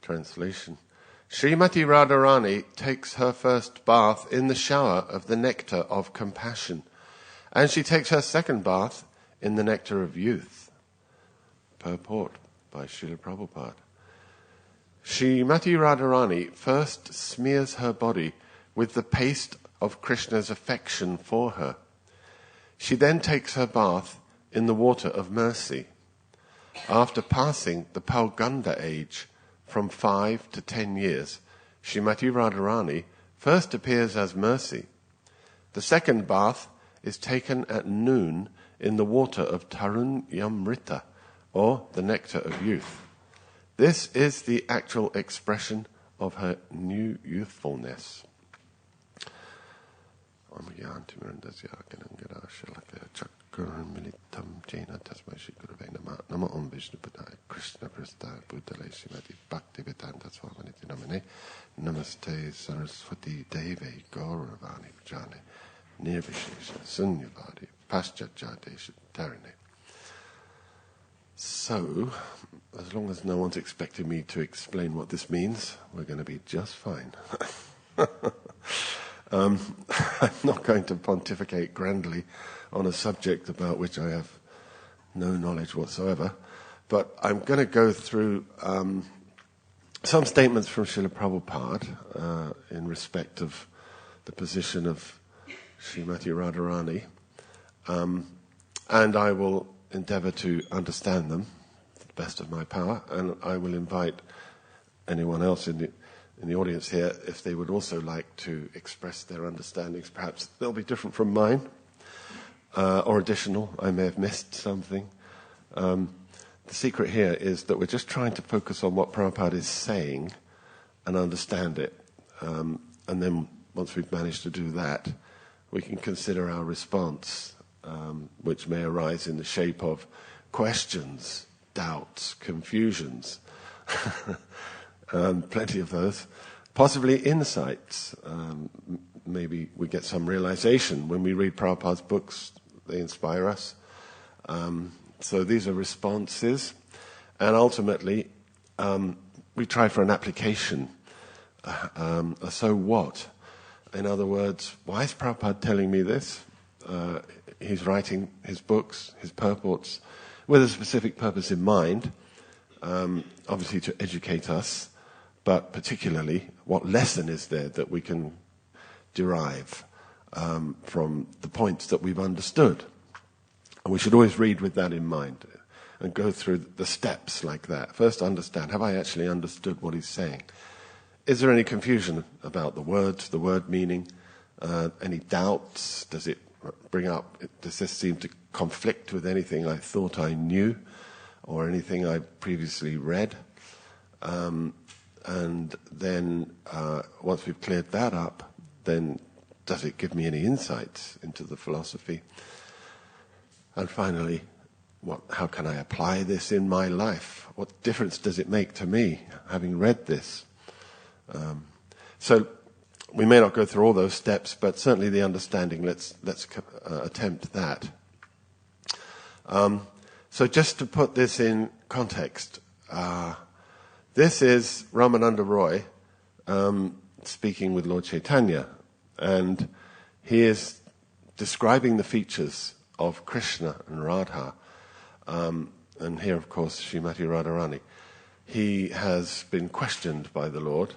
Translation. Srimati Radharani takes her first bath in the shower of the nectar of compassion, and she takes her second bath in the nectar of youth. Purport by Srila Prabhupada. Srimati Radharani first smears her body with the paste of Krishna's affection for her. She then takes her bath in the water of mercy. After passing the Pauganda age from 5 to 10 years, Srimati Radharani first appears as mercy. The second bath is taken at noon in the water of Tarunyamrita, or the nectar of youth. This is the actual expression of her new youthfulness. Namaste Saraswati Deve Gauravani Vajane Nirvishesha Sunyavadi Paschatjadesha Tarine. So, as long as no one's expecting me to explain what this means, we're going to be just fine. I'm not going to pontificate grandly on a subject about which I have no knowledge whatsoever, but I'm going to go through some statements from Srila Prabhupada in respect of the position of Srimati Radharani, and I will endeavour to understand them to the best of my power, and I will invite anyone else in the audience here, if they would also like to express their understandings. Perhaps they'll be different from mine, or additional. I may have missed something. The secret here is that we're just trying to focus on what Prabhupada is saying and understand it. And then once we've managed to do that, we can consider our response, which may arise in the shape of questions, doubts, confusions. Plenty of those. Possibly insights. Maybe we get some realization. When we read Prabhupada's books, they inspire us. So these are responses. And ultimately, we try for an application. A so what? In other words, why is Prabhupada telling me this? He's writing his books, his purports, with a specific purpose in mind, obviously to educate us, but particularly what lesson is there that we can derive from the points that we've understood. And we should always read with that in mind and go through the steps like that. First understand, have I actually understood what he's saying? Is there any confusion about the words, the word meaning? Any doubts? Does it bring up, does this seem to conflict with anything I thought I knew or anything I previously read? And then once we've cleared that up, then does it give me any insights into the philosophy? And finally, how can I apply this in my life? What difference does it make to me, having read this? So we may not go through all those steps, but certainly the understanding, let's attempt that. So just to put this in context, this is Ramananda Roy speaking with Lord Chaitanya, and he is describing the features of Krishna and Radha, and here, of course, Srimati Radharani. He has been questioned by the Lord,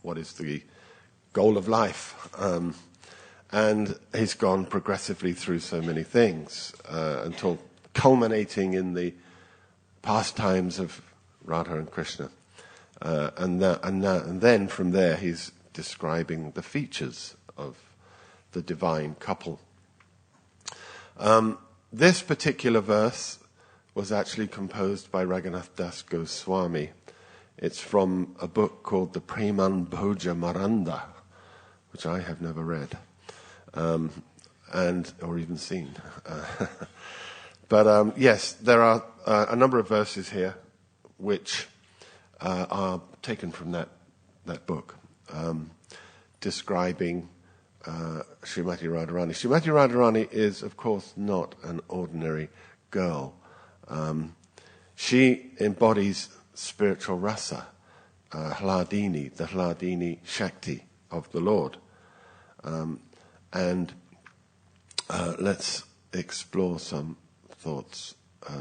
what is the goal of life? And he's gone progressively through so many things until culminating in the pastimes of Radha and Krishna. And then from there he's describing the features of the divine couple. This particular verse was actually composed by Raghunath Das Goswami. It's from a book called the Preman Bhoja Maranda, which I have never read, or even seen. But yes, there are a number of verses here which are taken from that book, describing Srimati Radharani. Srimati Radharani is, of course, not an ordinary girl. She embodies spiritual rasa. Hladini, the Hladini Shakti of the Lord. And let's explore some thoughts,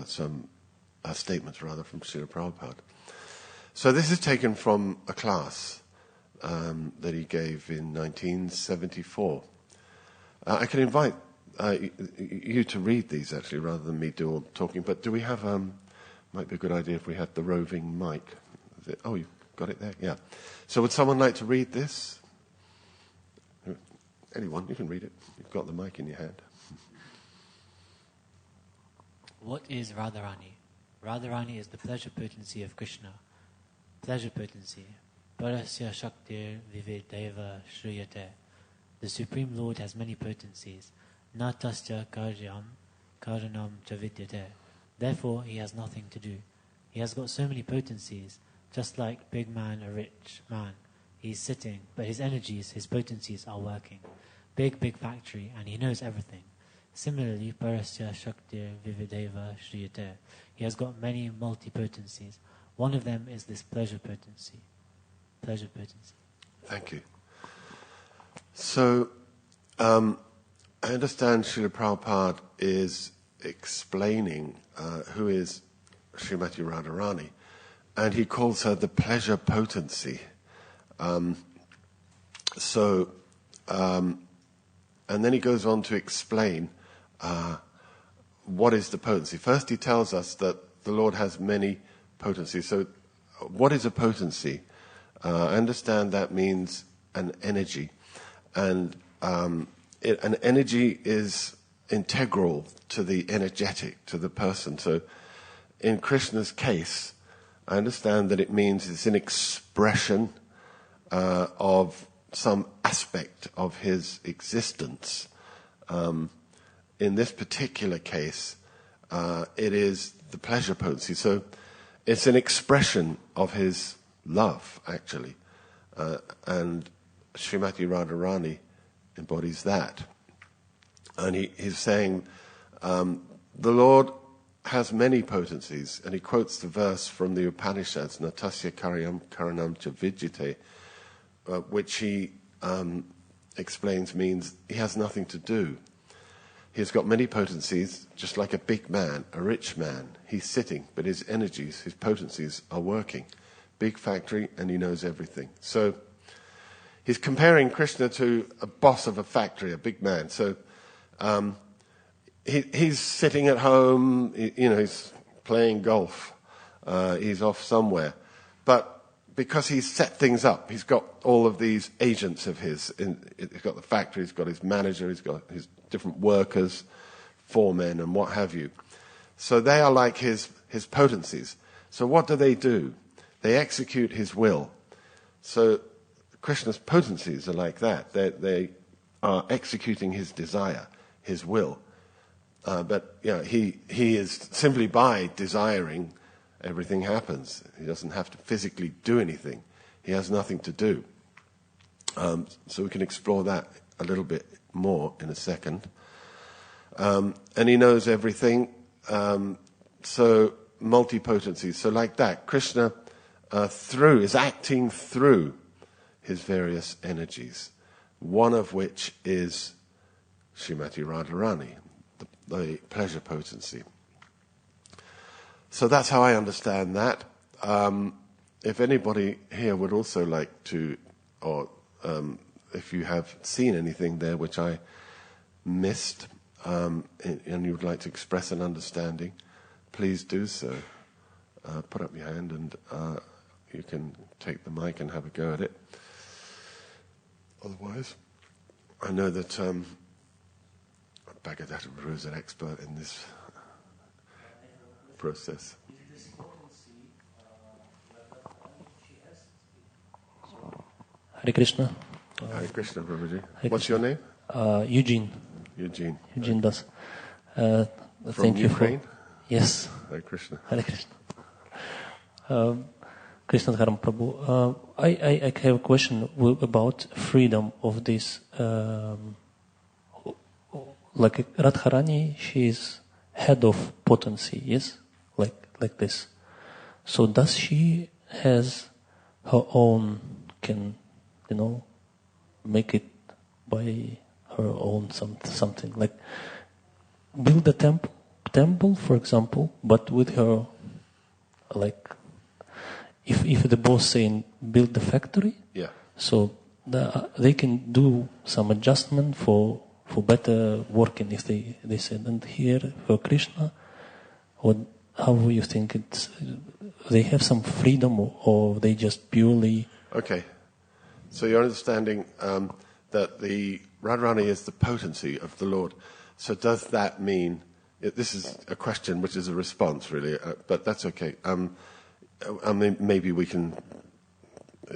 some statements rather from Srila Prabhupada. So this is taken from a class that he gave in 1974. I can invite you to read these actually rather than me do all the talking, but do we have, might be a good idea if we had the roving mic. Oh, you've got it there? Yeah. So would someone like to read this? Anyone, you can read it. You've got the mic in your hand. What is Radharani? Radharani is the pleasure potency of Krishna. Pleasure potency. Parasya Shaktir Vivideva Shriyate. The Supreme Lord has many potencies. Natasya Karyam Karanam Chavidyate. Therefore, he has nothing to do. He has got so many potencies, just like big man, a rich man. He's sitting, but his energies, his potencies are working. Big factory, and he knows everything. Similarly, Parasya Shaktir Vivideva Shriyate. He has got many multi-potencies. One of them is this pleasure potency. Pleasure potency. Thank you. So, I understand Srila Prabhupada is explaining who is Srimati Radharani, and he calls her the pleasure potency. And then he goes on to explain what is the potency. First he tells us that the Lord has many potencies. So what is a potency? I understand that means an energy. And an energy is integral to the energetic, to the person. So in Krishna's case, I understand that it means it's an expression of some aspect of his existence. In this particular case, it is the pleasure potency. So it's an expression of his love, actually. And Srimati Radharani embodies that. And he's saying the Lord has many potencies, and he quotes the verse from the Upanishads, Natasya Karyam Karanam Cha Vidyate, which he explains means he has nothing to do. He's got many potencies, just like a big man, a rich man. He's sitting, but his energies, his potencies are working. Big factory, and he knows everything. So he's comparing Krishna to a boss of a factory, a big man. So he's sitting at home, he's playing golf. He's off somewhere. But because he's set things up, he's got all of these agents of his. He's got the factory, he's got his manager, he's got his different workers, foremen, and what have you. So they are like his potencies. So what do? They execute his will. So Krishna's potencies are like that. They are executing his desire, his will. But he is simply by desiring, everything happens. He doesn't have to physically do anything. He has nothing to do. So we can explore that a little bit more in a second. And he knows everything. So multipotency. So like that, Krishna is acting through his various energies, one of which is Srimati Radharani, the pleasure potency. So that's how I understand that. If anybody here would also like to, or if you have seen anything there which I missed, and you would like to express an understanding, please do so. Put up your hand and you can take the mic and have a go at it. Otherwise, I know that Bhagavatam Guru is an expert in this process. Hare Krishna. Hare Krishna, Prabhuji. What's your name? Eugene. Eugene. Eugene Das. From Thank you Ukraine? Yes. Hare Krishna. Hare Krishna. Krishna Dharma Prabhu. I have a question about freedom of this. Like Radharani, she is head of potency, yes? Like this. So does she has her own can, make it by her own something like build a temple, for example, but with her, like, if the boss saying build the factory, Yeah. so they can do some adjustment for better working if they said. And here for Krishna, how do you think it's? They have some freedom, or they just purely? Okay. So you're understanding that the Radharani is the potency of the Lord. So does that mean, this is a question which is a response really, but that's okay. I mean, maybe we can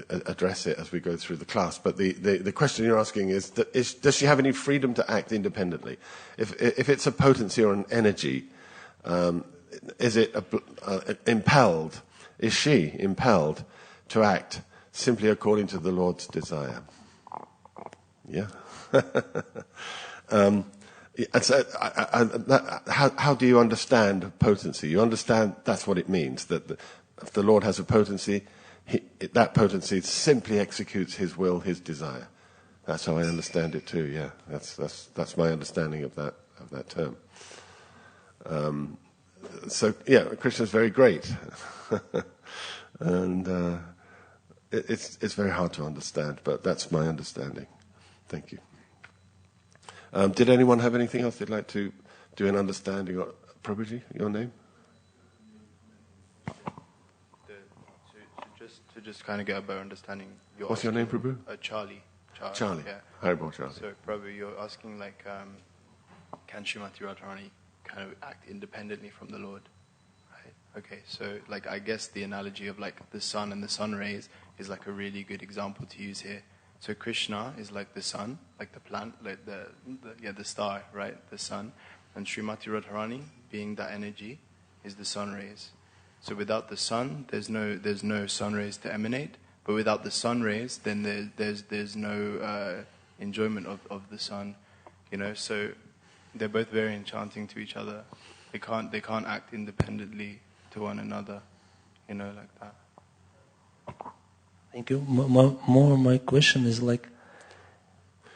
address it as we go through the class, but the question you're asking is does she have any freedom to act independently? If it's a potency or an energy, is it impelled? Is she impelled to act simply according to the Lord's desire? Yeah. And so, how do you understand potency? You understand that's what it means, that if the Lord has a potency, that potency simply executes His will, His desire. That's how I understand it too. Yeah, that's my understanding of that term. So yeah, Krishna's very great, and it's very hard to understand, but that's my understanding. Thank you. Did anyone have anything else they'd like to do an understanding? Prabhuji, your name? To just kind of get a better understanding. What's your name, Prabhu? Charlie. Charlie. Yeah. Haribol, Charlie. So, Prabhu, you're asking like, can Srimati Radharani kind of act independently from the Lord? Right. Okay. So, like, I guess the analogy of like the sun and the sun rays is like a really good example to use here. So Krishna is like the sun, like the plant, like the star, right? The sun. And Srimati Radharani, being that energy, is the sun rays. So without the sun, there's no sun rays to emanate. But without the sun rays, then there's no enjoyment of the sun, So they're both very enchanting to each other. They can't act independently to one another, like that. Thank you. My question is like.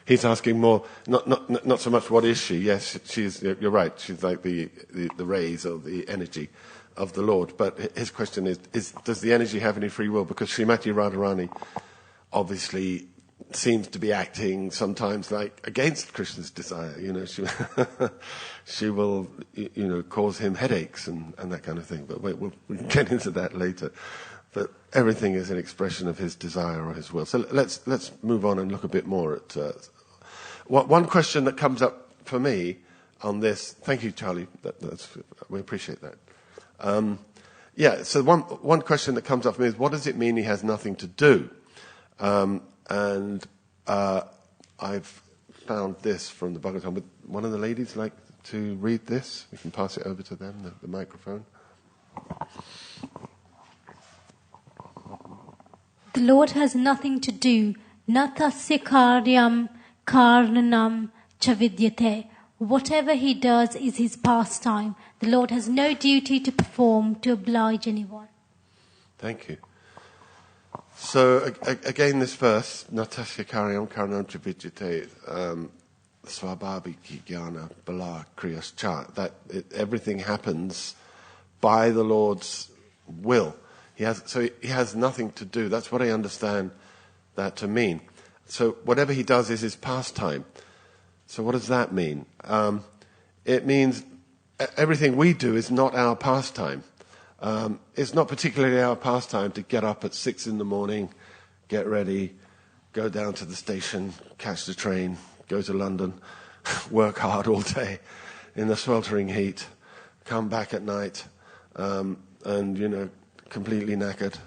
He's asking more, not so much what is she. Yes, she's. You're right. She's like the rays or the energy of the Lord. But his question is does the energy have any free will? Because Srimati Radharani obviously seems to be acting sometimes like against Krishna's desire. She will cause him headaches and that kind of thing. But we'll get into that later. But everything is an expression of his desire or his will. So let's move on and look a bit more at one question that comes up for me on this. Thank you, Charlie. We appreciate that. So one question that comes up for me is, what does it mean he has nothing to do? And I've found this from the Bhagavatam. Would one of the ladies like to read this? We can pass it over to them, the microphone. The Lord has nothing to do. Natasya karyam karnanam chavidyate. Whatever he does is his pastime. The Lord has no duty to perform to oblige anyone. Thank you. So again, this verse, Natasya karyam karnanam chavidyate, swabhabiki jnana bala kriyascha, that everything happens by the Lord's will. He has nothing to do. That's what I understand that to mean. So whatever he does is his pastime. So what does that mean? It means everything we do is not our pastime. It's not particularly our pastime to get up at 6 a.m, get ready, go down to the station, catch the train, go to London, work hard all day in the sweltering heat, come back at night, and completely knackered,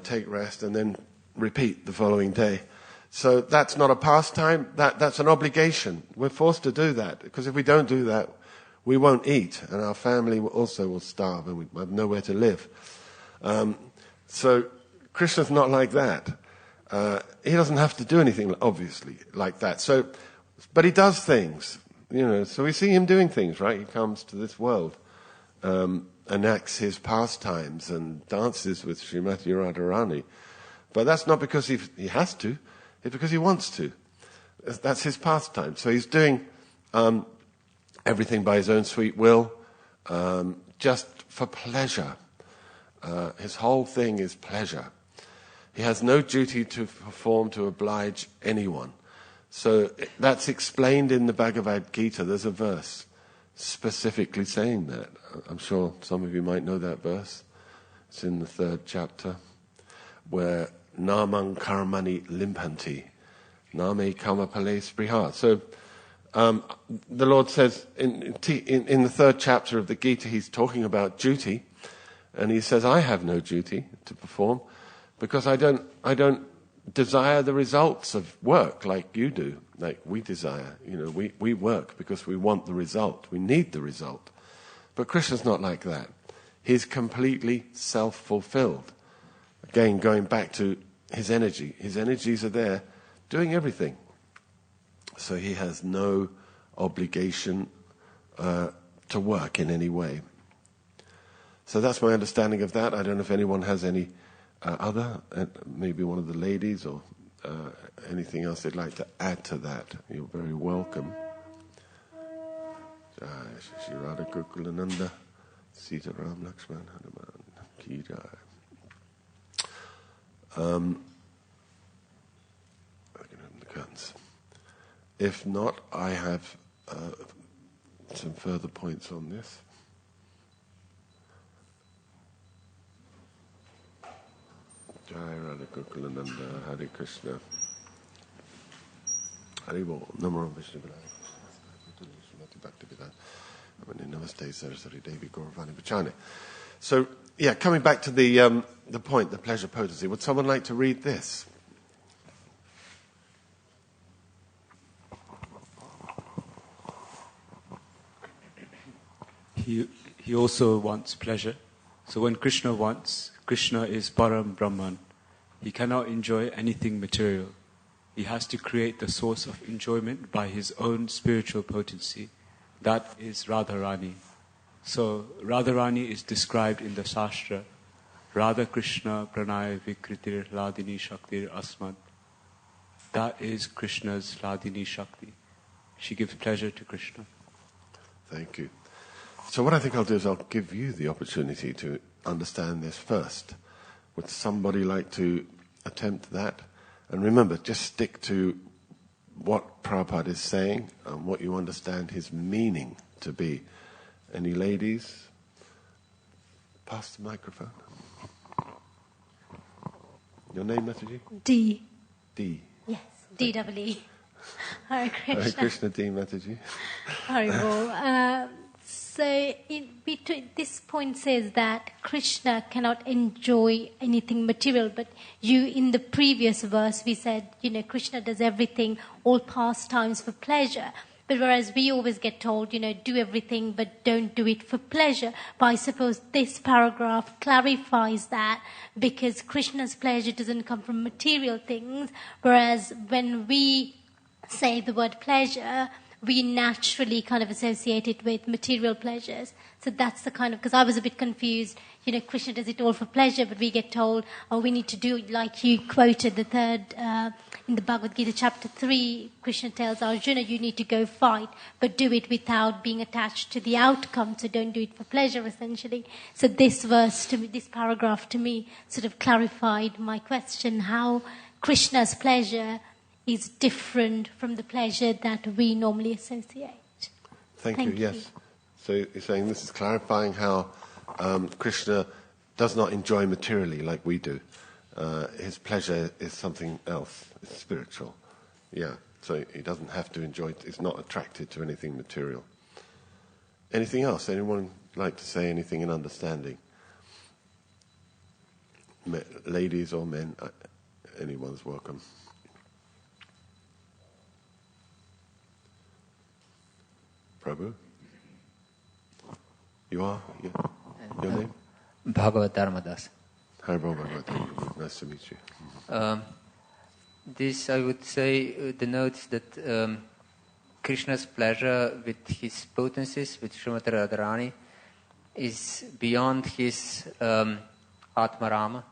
take rest, and then repeat the following day. So that's not a pastime, that's an obligation. We're forced to do that, because if we don't do that, we won't eat, and our family also will starve, and we have nowhere to live. So Krishna's not like that. He doesn't have to do anything, obviously, like that. But he does things, so we see him doing things, right? He comes to this world, enacts his pastimes and dances with Srimati Radharani. But that's not because he has to, it's because he wants to. That's his pastime. So he's doing everything by his own sweet will, just for pleasure. His whole thing is pleasure. He has no duty to perform to oblige anyone. So that's explained in the Bhagavad Gita. There's a verse specifically saying that. I'm sure some of you might know that verse. It's in the 3rd chapter, where namang karmani limpanti, name kama pale spriha. So the Lord says in the 3rd chapter of the Gita, he's talking about duty, and he says, I have no duty to perform because I don't desire the results of work like you do, like we desire. We work because we want the result. We need the result. But Krishna's not like that. He's completely self-fulfilled. Again, going back to his energy. His energies are there doing everything. So he has no obligation to work in any way. So that's my understanding of that. I don't know if anyone has any other, maybe one of the ladies or anything else they'd like to add to that. You're very welcome. Jai Shri Radha Gokulananda, Sita Ram Lakshman Hanuman Ki Jai. I can open the curtains. If not, I have some further points on this. Jai Radha Gokulananda, Hare Krishna. Hare Bol, Namo Vishnu Namaste Saraswati Devi Gauravani Bachani. So, coming back to the point, the pleasure potency. Would someone like to read this? He also wants pleasure. So when Krishna wants, Krishna is Param Brahman. He cannot enjoy anything material. He has to create the source of enjoyment by his own spiritual potency. That is Radharani. So Radharani is described in the Shastra. Radha Krishna Pranaya Vikritir Ladini Shaktir Asmat. That is Krishna's Ladini Shakti. She gives pleasure to Krishna. Thank you. So what I think I'll do is I'll give you the opportunity to understand this first. Would somebody like to attempt that? And remember, just stick to what Prabhupada is saying and what you understand his meaning to be. Any ladies? Pass the microphone. Your name, Mataji? D. D. Yes, D-double-E. Hare Krishna. Hare Krishna, D. Mataji. Hare Bol. So this point says that Krishna cannot enjoy anything material, but in the previous verse we said, Krishna does everything, all pastimes for pleasure. But whereas we always get told, do everything but don't do it for pleasure. But I suppose this paragraph clarifies that, because Krishna's pleasure doesn't come from material things, whereas when we say the word pleasure, we naturally kind of associate it with material pleasures. So that's the kind of, because I was a bit confused, Krishna does it all for pleasure, but we get told, we need to do it, like you quoted the third, in the Bhagavad Gita chapter 3, Krishna tells Arjuna, you need to go fight, but do it without being attached to the outcome, so don't do it for pleasure, essentially. So this verse, to me, this paragraph to me, sort of clarified my question, how Krishna's pleasure is different from the pleasure that we normally associate. Thank you. Yes. So you're saying this is clarifying how Krishna does not enjoy materially like we do. His pleasure is something else. It's spiritual. Yeah. So he doesn't have to enjoy it. He's not attracted to anything material. Anything else? Anyone like to say anything in understanding? Ladies or men? Anyone's welcome. Prabhu? You are? Yeah. Your name? Bhagavad Dharmadas. Hi, Bhagavad. Nice to meet you. This, I would say, denotes that Krishna's pleasure with his potencies, with Srimati Radharani, is beyond his Atmarama.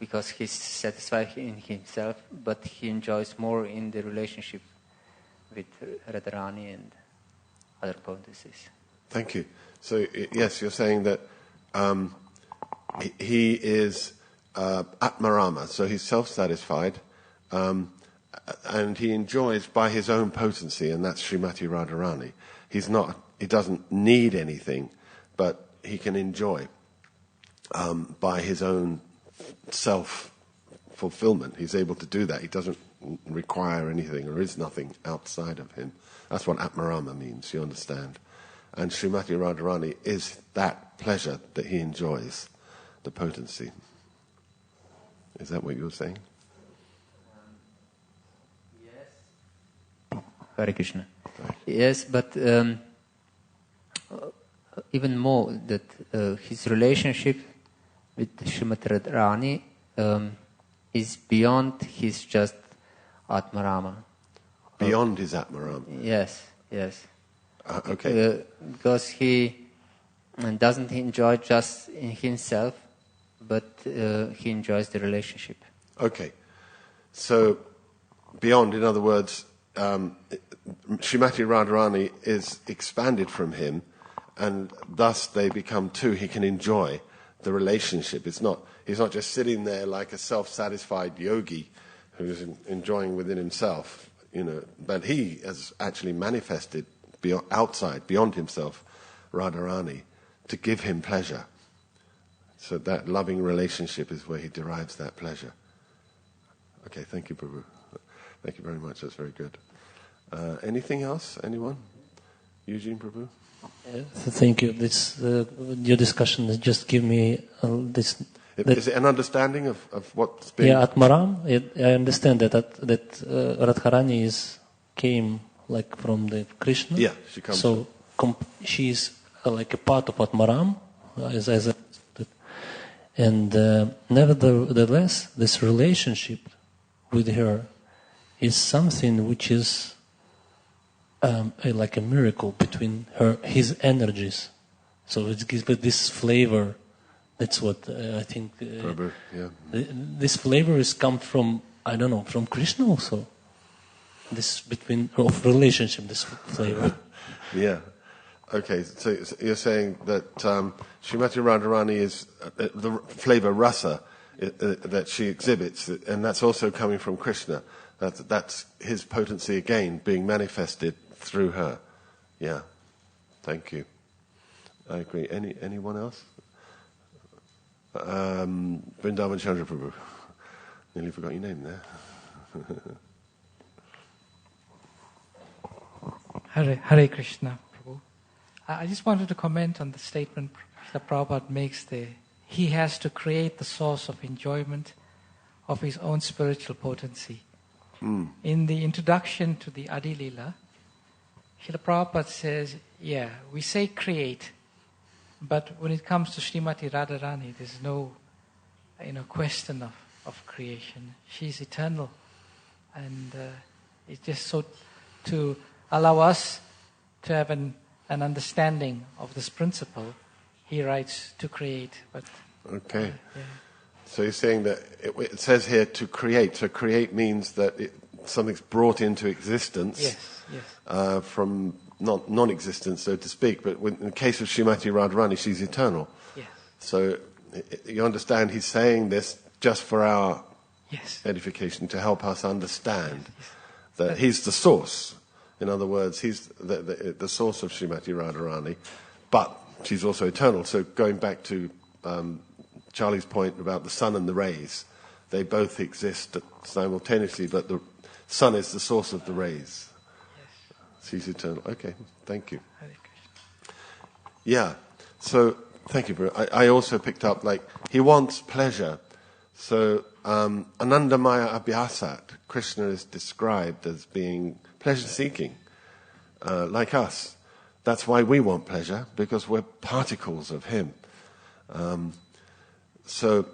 because he's satisfied in himself, but he enjoys more in the relationship with Radharani and other potencies. Thank you. So, yes, you're saying that he is Atmarama, so he's self-satisfied, and he enjoys by his own potency, and that's Srimati Radharani. He doesn't need anything, but he can enjoy by his own self-fulfillment. He's able to do that. He doesn't require anything, or is nothing outside of him. That's what Atmarama means, you understand. And Srimati Radharani is that pleasure that he enjoys, the potency. Is that what you were saying? Yes. Hare Krishna. Yes, but even more, that his relationship with Srimati Radharani is beyond his just Atmarama. Beyond his Atmarama? Yes, yes. Okay. Because he doesn't enjoy just in himself, but he enjoys the relationship. Okay. So, beyond, in other words, Srimati Radharani is expanded from him, and thus they become two. He can enjoy the relationship. He's not just sitting there like a self-satisfied yogi who's enjoying within himself, but he has actually manifested beyond himself, Radharani, to give him pleasure. So that loving relationship is where he derives that pleasure. Okay, thank you, Prabhu. Thank you very much, that's very good. Anything else? Anyone? Eugene, Prabhu? Thank you. This your discussion has just give me this. Is it an understanding of what's been... Yeah, Atmaram, I understand that Radharani came like from the Krishna. Yeah, she comes. So she is like a part of Atmaram, as I understood. And nevertheless, this relationship with her is something which is like a miracle between his energies. So it gives this flavor. That's what I think. Yeah. This flavor is come from, I don't know, from Krishna also. This of relationship, this flavor. Yeah. Okay, so you're saying that Srimati Radharani is the flavor rasa that she exhibits, and that's also coming from Krishna. That's his potency again being manifested through her. Yeah. Thank you. I agree. Anyone else? Vrindavan Chandra Prabhu. Nearly forgot your name there. Hare Krishna, Prabhu. I just wanted to comment on the statement that Prabhupada makes there. He has to create the source of enjoyment of his own spiritual potency. In the introduction to the Adi Lila, Srila Prabhupada says, we say create, but when it comes to Srimati Radharani, there's no question of creation. She's eternal. And it's just so to allow us to have an understanding of this principle, he writes to create. But okay. So you're saying that it says here to create. So create means that something's brought into existence. Yes. From non-existence, so to speak. But in the case of Srimati Radharani, she's eternal. Yes. So you understand he's saying this just for our edification, to help us understand that he's the source. In other words, he's the source of Srimati Radharani, but she's also eternal. So going back to Charlie's point about the sun and the rays, they both exist simultaneously, but the sun is the source of the rays. She's eternal. Okay, thank you. Yeah, so thank you, Bro. I also picked up, he wants pleasure. So Anandamaya Abhyasat, Krishna is described as being pleasure-seeking, like us. That's why we want pleasure, because we're particles of him. So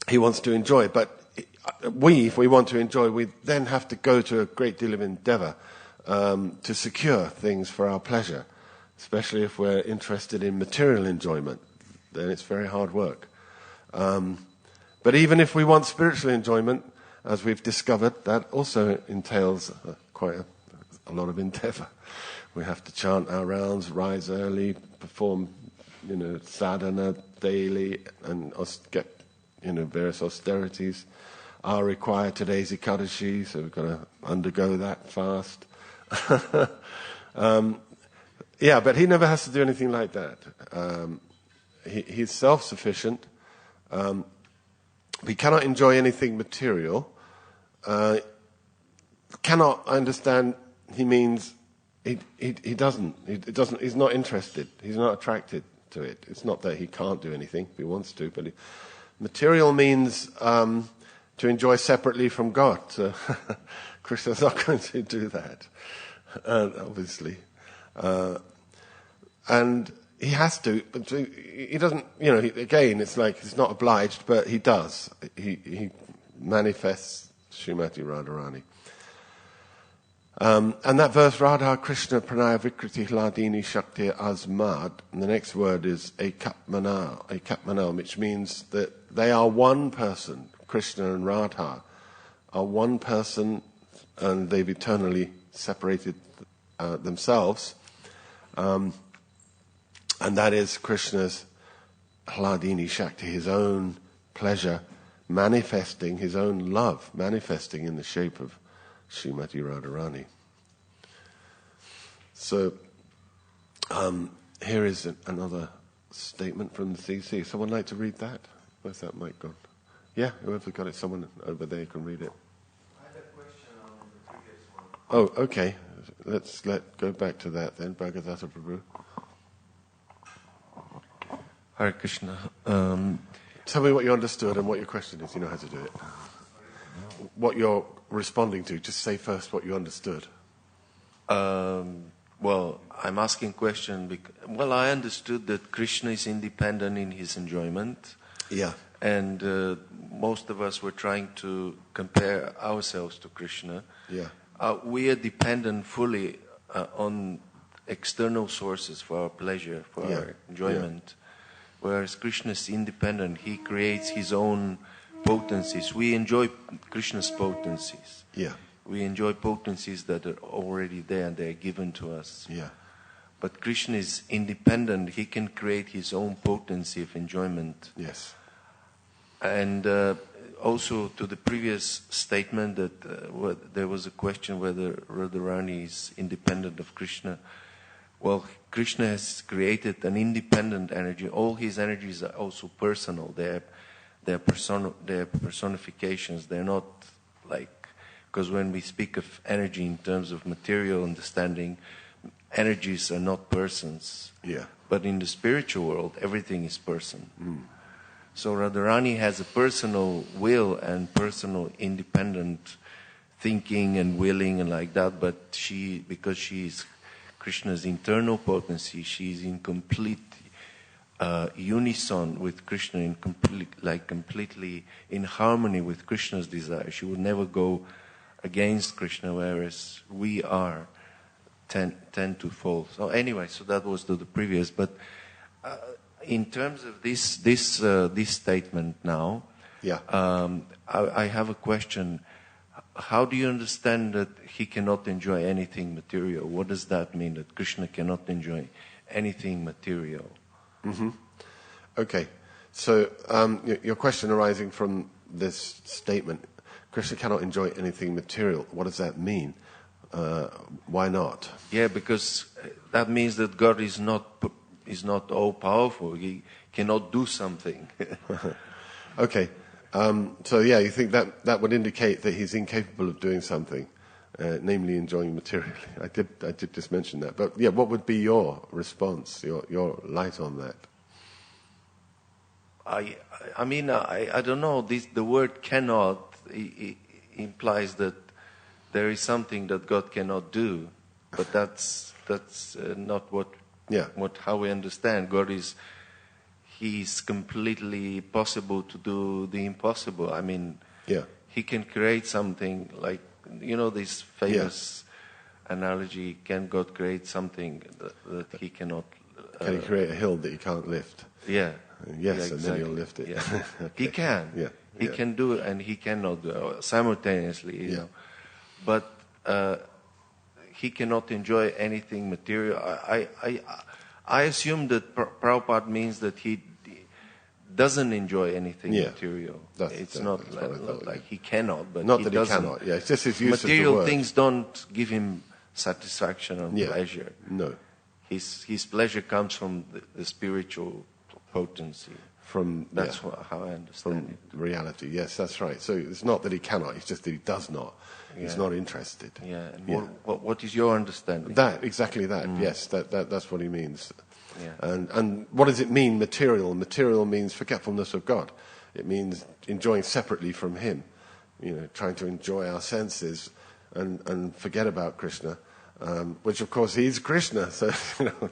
he wants to enjoy, but if we want to enjoy, we then have to go to a great deal of endeavor to secure things for our pleasure, especially if we're interested in material enjoyment. Then it's very hard work. But even if we want spiritual enjoyment, as we've discovered, that also entails quite a lot of endeavor. We have to chant our rounds, rise early, perform, sadhana daily, and get, various austerities are required. Today's Ekadashi, so we've got to undergo that fast. But he never has to do anything like that. He's self-sufficient. He cannot enjoy anything material. Cannot understand, he means he doesn't. He's not interested. He's not attracted to it. It's not that he can't do anything if he wants to, but material means to enjoy separately from God. So Krishna's not going to do that, obviously. And he has to, but he doesn't, again, it's like he's not obliged, but he does. He manifests Srimati Radharani. And that verse, Radha Krishna Pranaya Vikriti Hladini Shakti Asmad, and the next word is Ekatmanal, which means that they are one person. Krishna and Radha are one person, and they've eternally separated themselves. And that is Krishna's Hladini Shakti, his own pleasure, manifesting his own love, manifesting in the shape of Srimati Radharani. So, here is another statement from the CC. Someone like to read that? Where's that mic gone? Yeah, whoever got it, someone over there can read it. I had a question on the previous one. Oh, okay. Let's go back to that then, Bhagavata Prabhu. Hare Krishna. Tell me what you understood and what your question is. You know how to do it. What you're responding to. Just say first what you understood. Well, I'm asking question because, I understood that Krishna is independent in his enjoyment. Yeah. And most of us were trying to compare ourselves to Krishna. Yeah. We are dependent fully on external sources for our pleasure, for our enjoyment. Yeah. Whereas Krishna is independent, he creates his own potencies. We enjoy Krishna's potencies. Yeah. We enjoy potencies that are already there and they're given to us. Yeah. But Krishna is independent. He can create his own potency of enjoyment. Yes. And also to the previous statement that there was a question whether Radharani is independent of Krishna. Well, Krishna has created an independent energy. All his energies are also personal. They're personifications. They're not like, because when we speak of energy in terms of material understanding, energies are not persons. Yeah. But in the spiritual world, everything is person. Mm. So Radharani has a personal will and personal independent thinking and willing and like that, but because she is Krishna's internal potency, she is in complete unison with Krishna, completely in harmony with Krishna's desire. She would never go against Krishna, whereas we tend to fall. So anyway, so that was the previous. But in terms of this statement now, I have a question. How do you understand that he cannot enjoy anything material? What does that mean, that Krishna cannot enjoy anything material? Mm-hmm. Okay. So your question arising from this statement, Krishna cannot enjoy anything material. What does that mean? Why not? Yeah, because that means that God is not all powerful. He cannot do something. Okay. You think that would indicate that he's incapable of doing something, namely enjoying materially. I did just mention that. But yeah, what would be your response, your light on that? I mean, I don't know. The word cannot implies that there is something that God cannot do, but that's not how we understand. God is. He is completely possible to do the impossible. I mean, he can create something like, this famous analogy, can God create something that he cannot... Can he create a hill that he can't lift? Yeah. Yes, exactly. and then he'll lift it. Yeah. Okay. He can. Yeah. He can do it and he cannot do it simultaneously, you know. But he cannot enjoy anything material. I assume that Prabhupada means that he doesn't enjoy anything material. It's not like he cannot, but not he that doesn't. He cannot. Yeah, it's just his use material of the word. Things don't give him satisfaction and pleasure. No. His pleasure comes from the spiritual potency. That's how I understand it. Reality, yes, that's right. So it's not that he cannot, it's just that he does not. He's not interested. Yeah. And what is your understanding? Exactly that. Yes, that's what he means. Yeah. And what does it mean, material? Material means forgetfulness of God. It means enjoying separately from him. You know, trying to enjoy our senses and forget about Krishna, which of course he's Krishna. So, you know,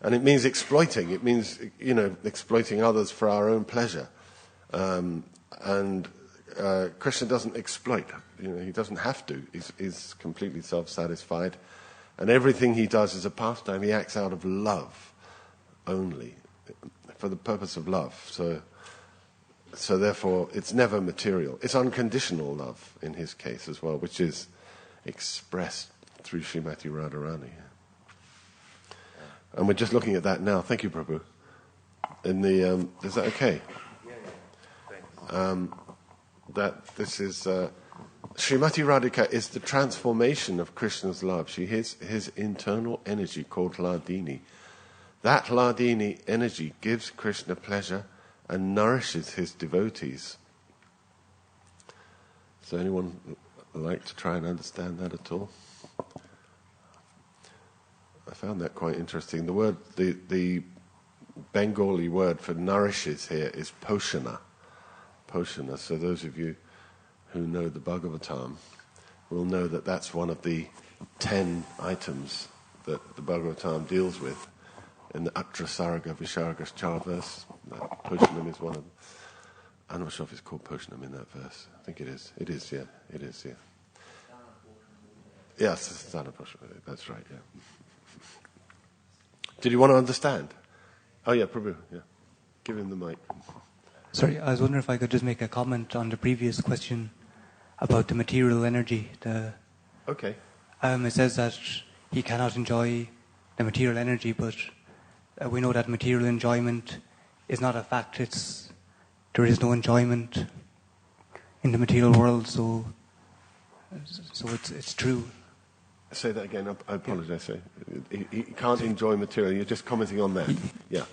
and it means exploiting. It means, you know, exploiting others for our own pleasure. Krishna doesn't exploit. You know, he doesn't have to. He's completely self-satisfied. And everything he does is a pastime. He acts out of love only, for the purpose of love. So therefore, it's never material. It's unconditional love in his case as well, which is expressed through Srimati Radharani. And we're just looking at that now. Thank you, Prabhu. Is that okay? That this is Srimati Radhika is the transformation of Krishna's love. She is his internal energy called Hladini. That Hladini energy gives Krishna pleasure and nourishes his devotees. Does anyone like to try and understand that at all? I found that quite interesting. The word, the Bengali word for nourishes here is poshana. Poshana. So those of you who know the Bhagavatam will know that that's one of the 10 items that the Bhagavatam deals with. In the Atra Sarga Visharga Char verse, Poshanam is one of them. I'm not sure if it's called Poshanam in that verse. I think it is. It is, yeah. It is, yeah. Yes, Sana Poshanam. That's right, yeah. Did you want to understand? Oh, yeah, Prabhu, yeah. Give him the mic. Sorry, I was wondering if I could just make a comment on the previous question about the material energy. Okay. It says that he cannot enjoy the material energy, but we know that material enjoyment is not a fact. There is no enjoyment in the material world, so it's true. Say that again. I apologize. He can't enjoy material. You're just commenting on that. Yeah.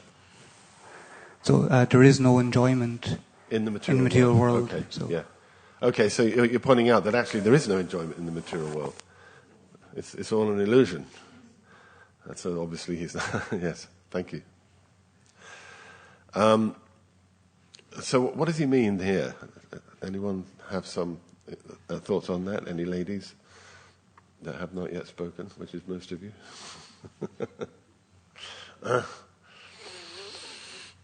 So there is no enjoyment in the material world. Okay. So. Yeah. Okay. So you're pointing out that actually there is no enjoyment in the material world. It's all an illusion. That's obviously he's. Yes. Thank you. So what does he mean here? Anyone have some thoughts on that? Any ladies that have not yet spoken, which is most of you?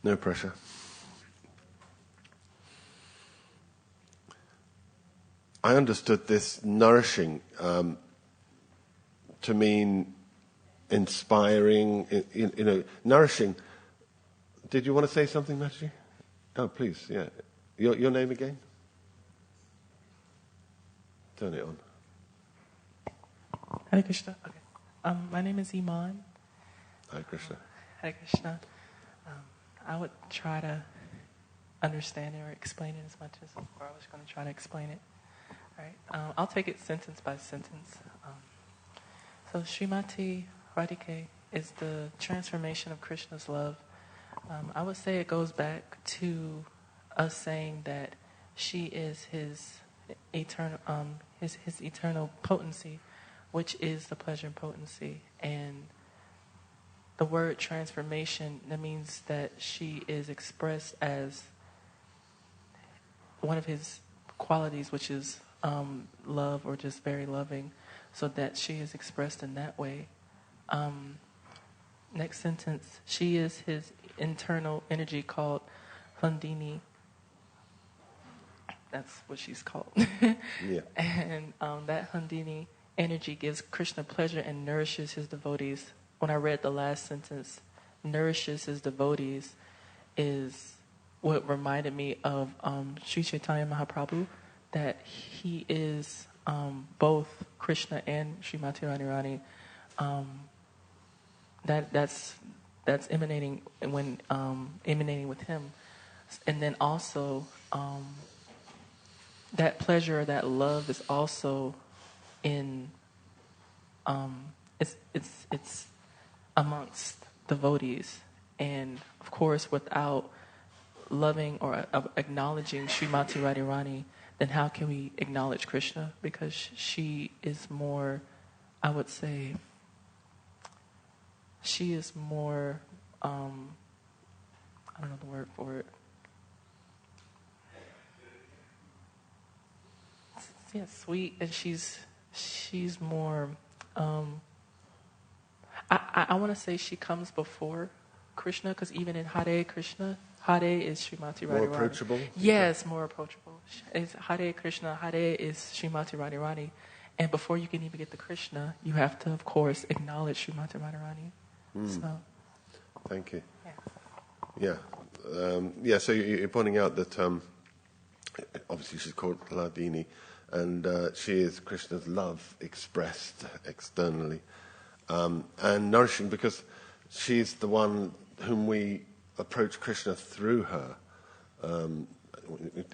No pressure. I understood this nourishing to mean inspiring, nourishing. Did you want to say something, Mataji? Oh, please, yeah. Your name again? Turn it on. Hare Krishna. Okay. My name is Iman. Hare Krishna. Hare Krishna. I would try to understand it or explain it as much as, or I was going to try to explain it. All right. I'll take it sentence by sentence. So Srimati Radhika is the transformation of Krishna's love. I would say it goes back to us saying that she is his eternal, his eternal potency, which is the pleasure potency. And the word transformation, that means that she is expressed as one of his qualities, which is love or just very loving, so that she is expressed in that way. Next sentence, she is his internal energy called Hladini. That's what she's called. Yeah. And that Hladini energy gives Krishna pleasure and nourishes his devotees. When I read the last sentence, nourishes his devotees, is what reminded me of Sri Chaitanya Mahaprabhu, that he is both Krishna and Srimati Radharani. That's emanating when emanating with him, and then also that pleasure, that love is also in it's amongst devotees, and of course without loving or acknowledging Srimati Radharani, then how can we acknowledge Krishna? Because she is more, I would say, she is more, I don't know the word for it. Yeah, sweet, and she's more, I want to say she comes before Krishna, because even in Hare Krishna, Hare is Srimati Radharani. More approachable? Yes, more approachable. It's Hare Krishna, Hare is Srimati Radharani. And before you can even get to Krishna, you have to, of course, acknowledge Srimati Radharani. So, thank you. Yeah. So you're pointing out that obviously she's called Ladini, and she is Krishna's love expressed externally, and nourishing, because she's the one whom we approach Krishna through her.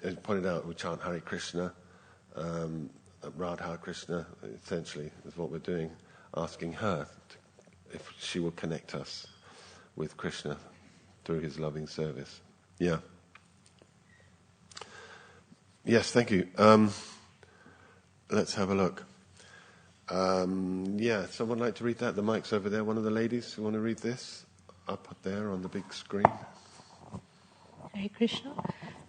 As pointed out, we chant Hare Krishna, Radha Krishna, essentially, is what we're doing, asking her if she will connect us with Krishna through his loving service. Yeah. Yes, thank you. Let's have a look. Someone like to read that? The mic's over there. One of the ladies who want to read this? Up there on the big screen. Hare Krishna.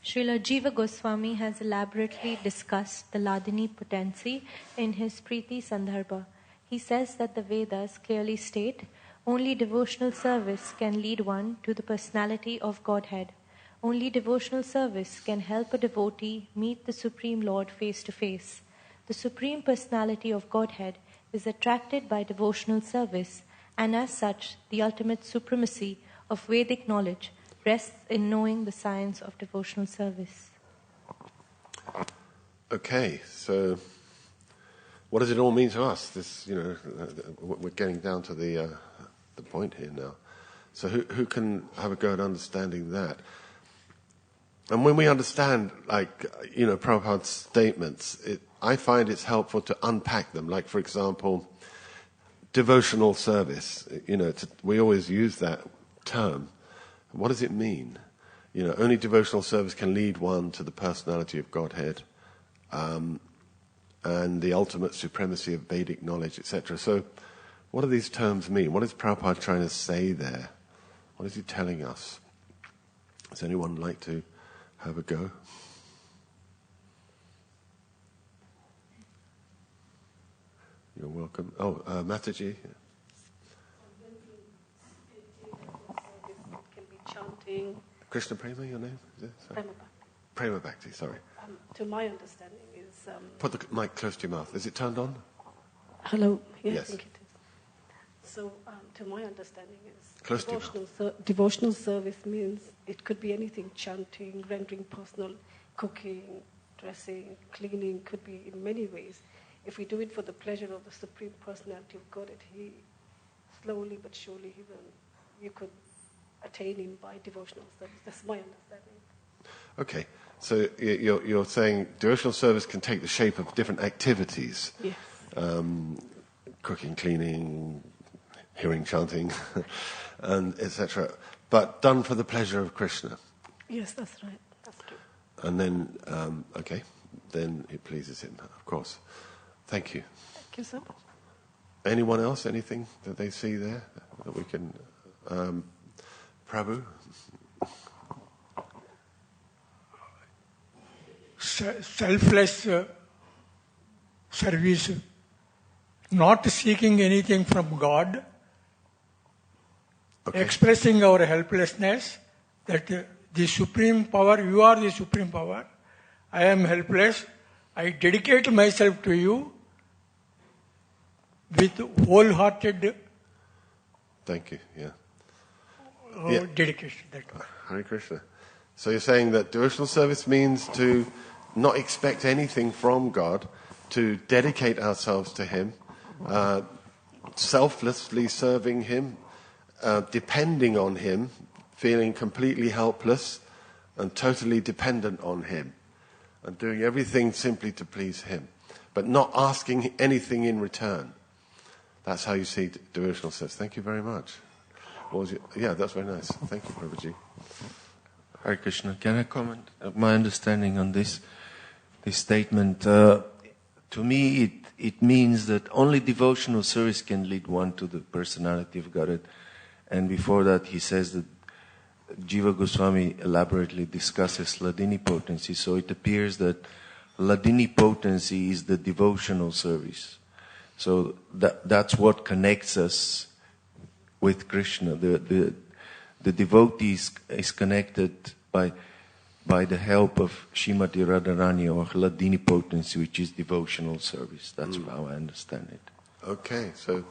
Srila Jiva Goswami has elaborately discussed the Ladini potency in his Priti Sandarbha. He says that the Vedas clearly state only devotional service can lead one to the personality of Godhead. Only devotional service can help a devotee meet the Supreme Lord face to face. The Supreme Personality of Godhead is attracted by devotional service, and as such, the ultimate supremacy of Vedic knowledge rests in knowing the science of devotional service. Okay, so what does it all mean to us? This, we're getting down to the point here now. So who can have a go at understanding that? And when we understand, Prabhupada's statements, I find it's helpful to unpack them. Like, for example, devotional service. We always use that term. What does it mean? Only devotional service can lead one to the personality of Godhead, and the ultimate supremacy of Vedic knowledge, etc. So, what do these terms mean? What is Prabhupada trying to say there? What is he telling us? Does anyone like to have a go? You're welcome. Oh, Mataji. Can be chanting. Krishna Prema, your name? Is it? Sorry. Prema Bhakti, sorry. To my understanding is... Put the mic close to your mouth. Is it turned on? Hello? Yeah, yes. I think it is. So, to my understanding is... Close to your devotional service means it could be anything, chanting, rendering personal, cooking, dressing, cleaning, could be in many ways. If we do it for the pleasure of the Supreme Personality of Godhead, he slowly but surely you could attain him by devotional service. That's my understanding. Okay, so you're saying devotional service can take the shape of different activities. Yes. Cooking, cleaning, hearing chanting, and etc. But done for the pleasure of Krishna. Yes, that's right. That's true. And then, then it pleases him, of course. Thank you. Thank you so much. Anyone else? Anything that they see there that we can... Prabhu? Selfless service, not seeking anything from God, expressing our helplessness, that the Supreme Power, you are the Supreme Power, I am helpless, I dedicate myself to you with wholehearted Thank you, yeah. dedication. That Hare Krishna. So you're saying that devotional service means to not expect anything from God, to dedicate ourselves to Him, selflessly serving Him, depending on Him, feeling completely helpless and totally dependent on Him, and doing everything simply to please Him, but not asking anything in return. That's how you see devotional service. Thank you very much. What was it? Yeah, that's very nice. Thank you, Prabhuji. Hare Krishna. Can I comment my understanding on this statement? To me, it means that only devotional service can lead one to the personality of Godhead. And before that, he says that Jiva Goswami elaborately discusses Hladini potency. So it appears that Hladini potency is the devotional service. So that's what connects us with Krishna. The devotee is connected by the help of Srimati Radharani or Hladini potency, which is devotional service. That's how I understand it. Okay, so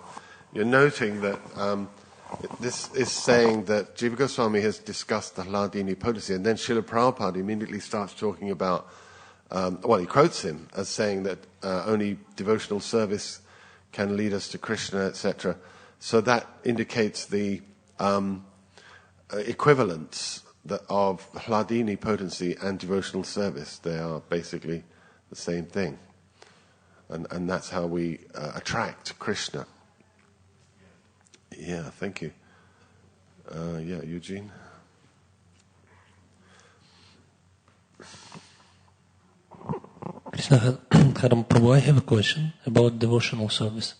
you're noting that this is saying that Jiva Goswami has discussed the Hladini potency, and then Srila Prabhupada immediately starts talking about, he quotes him as saying that only devotional service can lead us to Krishna, etc. So that indicates the equivalence of Hladini potency and devotional service. They are basically the same thing. And that's how we attract Krishna. Yeah, thank you. Eugene? Krishna Haram Prabhu, I have a question about devotional service.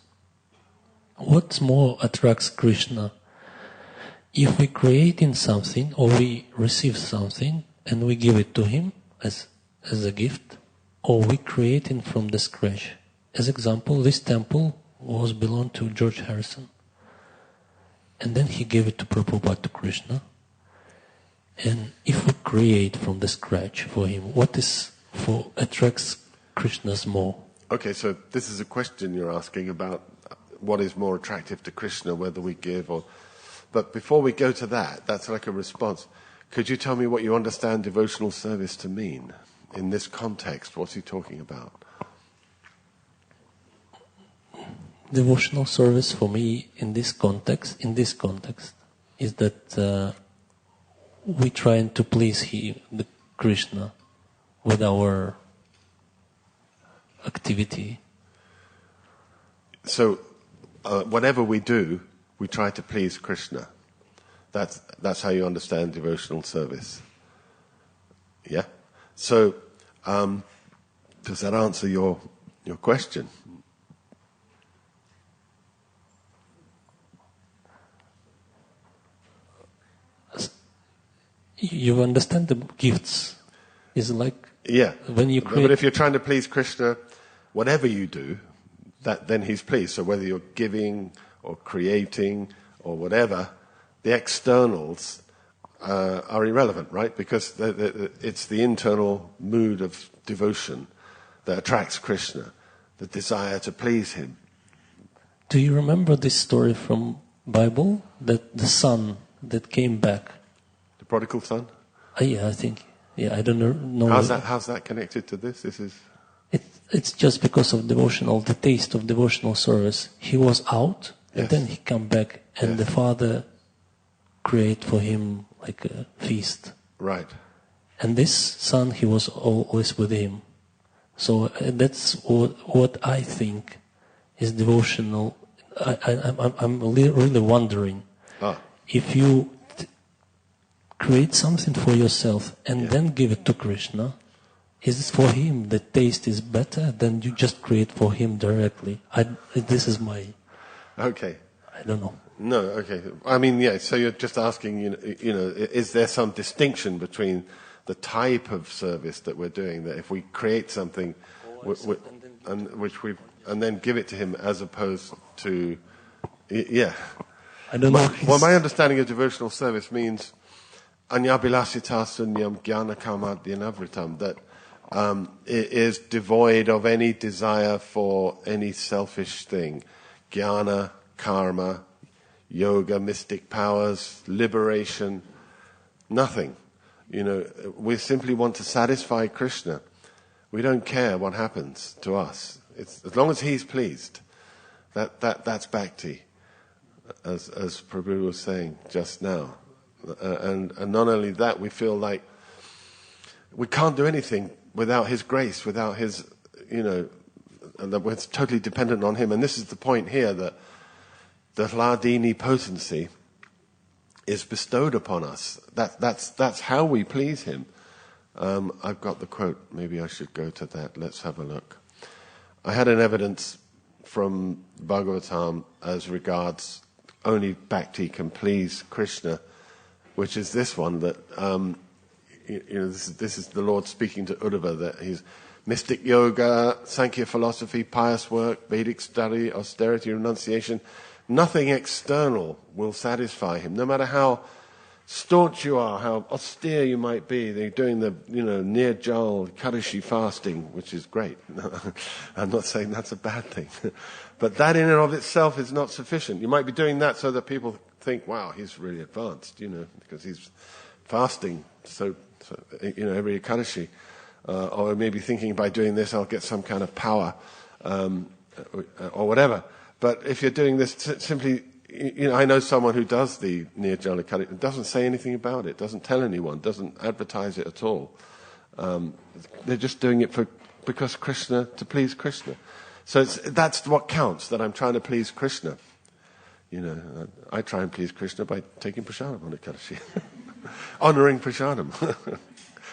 What more attracts Krishna? If we create in something or we receive something and we give it to Him as a gift, or we create it from the scratch. As example, this temple belonged to George Harrison. And then he gave it to Prabhupada, to Krishna. And if we create from the scratch for Him, what attracts Krishna's more? Okay, so this is a question you're asking about what is more attractive to Krishna, whether we give or... But before we go to that, that's like a response. Could you tell me what you understand devotional service to mean? In this context, what's he talking about? Devotional service for me in this context is that we trying to please the Krishna with our activity. So, whatever we do, we try to please Krishna. That's how you understand devotional service. Yeah? So, does that answer your question? You understand the gifts is like when you create. But if you're trying to please Krishna, whatever you do, then He's pleased. So whether you're giving or creating or whatever, the externals are irrelevant, right? Because it's the internal mood of devotion that attracts Krishna, the desire to please Him. Do you remember this story from Bible that the son that came back? The prodigal son? Yeah, I think. Yeah, I don't know. How's that connected to this? It's just because of the taste of devotional service. He was out, and then he come back, and the father create for him like a feast. Right. And this son, he was always with him. So that's what I think is devotional. I'm really wondering if you create something for yourself and then give it to Krishna. Is it for Him the taste is better than you just create for Him directly? This is my... Okay. I don't know. No, okay. I mean, so you're just asking, is there some distinction between the type of service that we're doing, that if we create something and then give it to Him as opposed to... I don't know. Well, my understanding of devotional service means Anyabilasita sunyam jnana kamadyanavritam, that it is devoid of any desire for any selfish thing. Jnana, karma, yoga, mystic powers, liberation, nothing. We simply want to satisfy Krishna. We don't care what happens to us. It's, as long as he's pleased, that's bhakti, as Prabhu was saying just now. And not only that, we feel like we can't do anything without his grace, without his, and that we're totally dependent on him. And this is the point here, that the Hladini potency is bestowed upon us. That's how we please him. I've got the quote. Maybe I should go to that. Let's have a look. I had an evidence from Bhagavatam as regards only bhakti can please Krishna, which is this one, that this is the Lord speaking to Uddhava, that he's mystic yoga, Sankhya philosophy, pious work, Vedic study, austerity, renunciation. Nothing external will satisfy him, no matter how staunch you are, how austere you might be. They're doing the, Nirjal Kadashi fasting, which is great. I'm not saying that's a bad thing. But that in and of itself is not sufficient. You might be doing that so that people think, wow, he's really advanced, because he's fasting so every Kadashi. Or maybe thinking by doing this I'll get some kind of power, or whatever. But if you're doing this simply, I know someone who does the Nirjala Kadashi, doesn't say anything about it, doesn't tell anyone, doesn't advertise it at all. They're just doing it because Krishna, to please Krishna. So that's what counts, that I'm trying to please Krishna. I try and please Krishna by taking prasadam on the Kadashi. Honouring prasadam.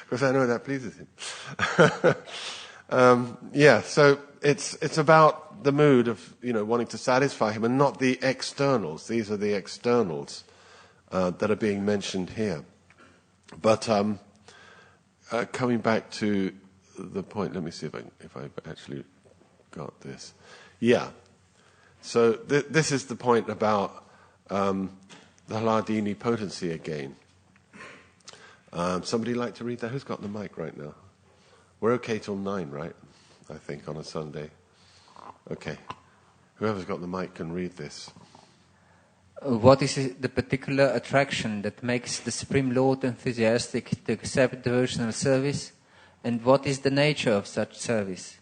Because I know that pleases him. So it's about the mood of, wanting to satisfy him and not the externals. These are the externals that are being mentioned here. But coming back to the point, let me see if I've actually got this. Yeah. So this is the point about the Hladini potency again. Somebody like to read that? Who's got the mic right now? We're okay till 9, right? I think on a Sunday. Okay. Whoever's got the mic can read this. What is the particular attraction that makes the Supreme Lord enthusiastic to accept devotional service, and what is the nature of such service?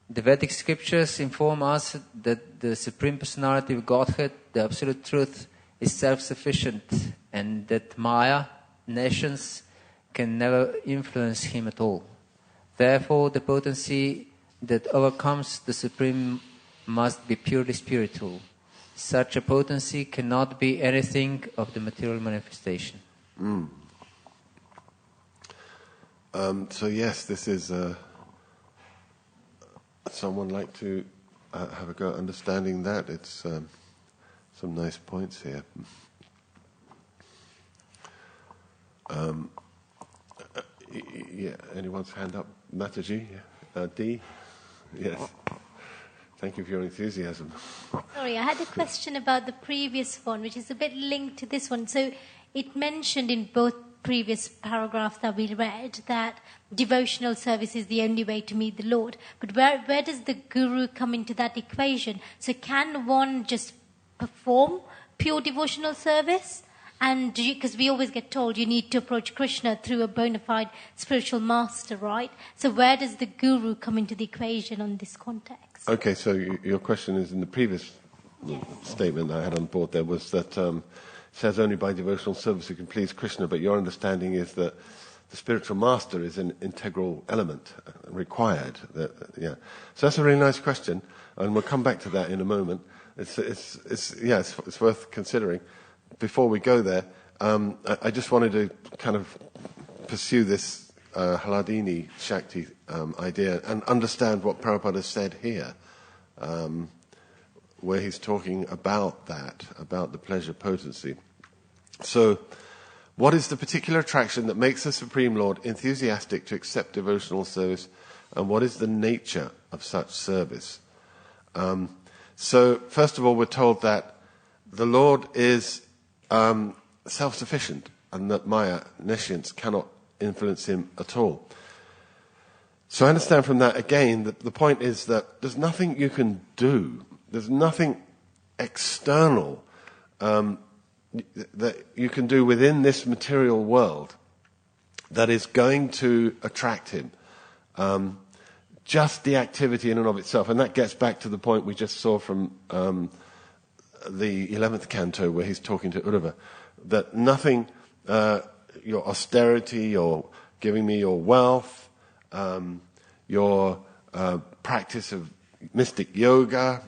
The Vedic scriptures inform us that the Supreme Personality of Godhead, the Absolute Truth, is self-sufficient, and that Maya, nations, can never influence him at all. Therefore, the potency that overcomes the Supreme must be purely spiritual. Such a potency cannot be anything of the material manifestation. So yes, this is... someone like to have a go at understanding that. It's some nice points here. Anyone's hand up? Mataji? D? Yes. Thank you for your enthusiasm. Sorry, I had a question about the previous one, which is a bit linked to this one. So it mentioned in both previous paragraphs that we read that devotional service is the only way to meet the Lord. But where does the guru come into that equation? So can one just perform pure devotional service? And because we always get told you need to approach Krishna through a bona fide spiritual master, right? So where does the guru come into the equation on this context? Okay, so your question is in the previous statement I had on board there was that it says only by devotional service you can please Krishna, but your understanding is that the spiritual master is an integral element required. So that's a really nice question, and we'll come back to that in a moment. It's worth considering. Before we go there, I just wanted to kind of pursue this Hladini Shakti idea and understand what Prabhupada has said here, where he's talking about that, about the pleasure potency. So, what is the particular attraction that makes the Supreme Lord enthusiastic to accept devotional service, and what is the nature of such service? So, first of all, we're told that the Lord is self-sufficient, and that Maya, nescience, cannot influence him at all. So I understand from that, again, that the point is that there's nothing you can do, there's nothing external that you can do within this material world that is going to attract him. Just the activity in and of itself. And that gets back to the point we just saw from the 11th canto where he's talking to Uddhava, that nothing, your austerity, your giving me your wealth, your practice of mystic yoga,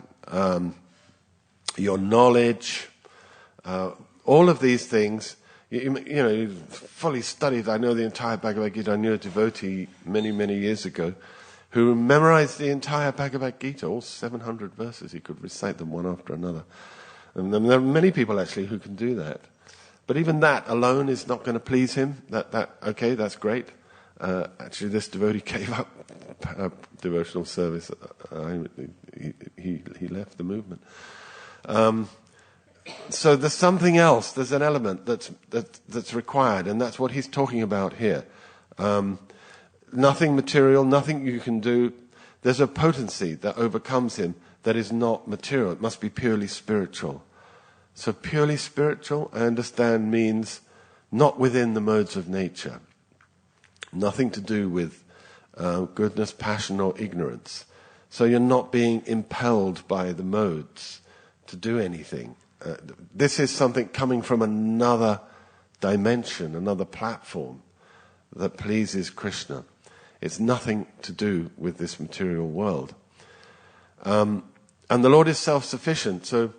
your knowledge, all of these things, you've fully studied. I know the entire Bhagavad Gita. I knew a devotee many, many years ago who memorized the entire Bhagavad Gita, all 700 verses. He could recite them one after another. And there are many people actually who can do that. But even that alone is not going to please him. Okay, that's great. Actually, this devotee gave up devotional service. He left the movement. So there's something else. There's an element that's required, and that's what he's talking about here. Nothing material, nothing you can do. There's a potency that overcomes him that is not material. It must be purely spiritual. So purely spiritual, I understand, means not within the modes of nature. Nothing to do with goodness, passion, or ignorance. So you're not being impelled by the modes to do anything. This is something coming from another dimension, another platform that pleases Krishna. It's nothing to do with this material world. And the Lord is self-sufficient, so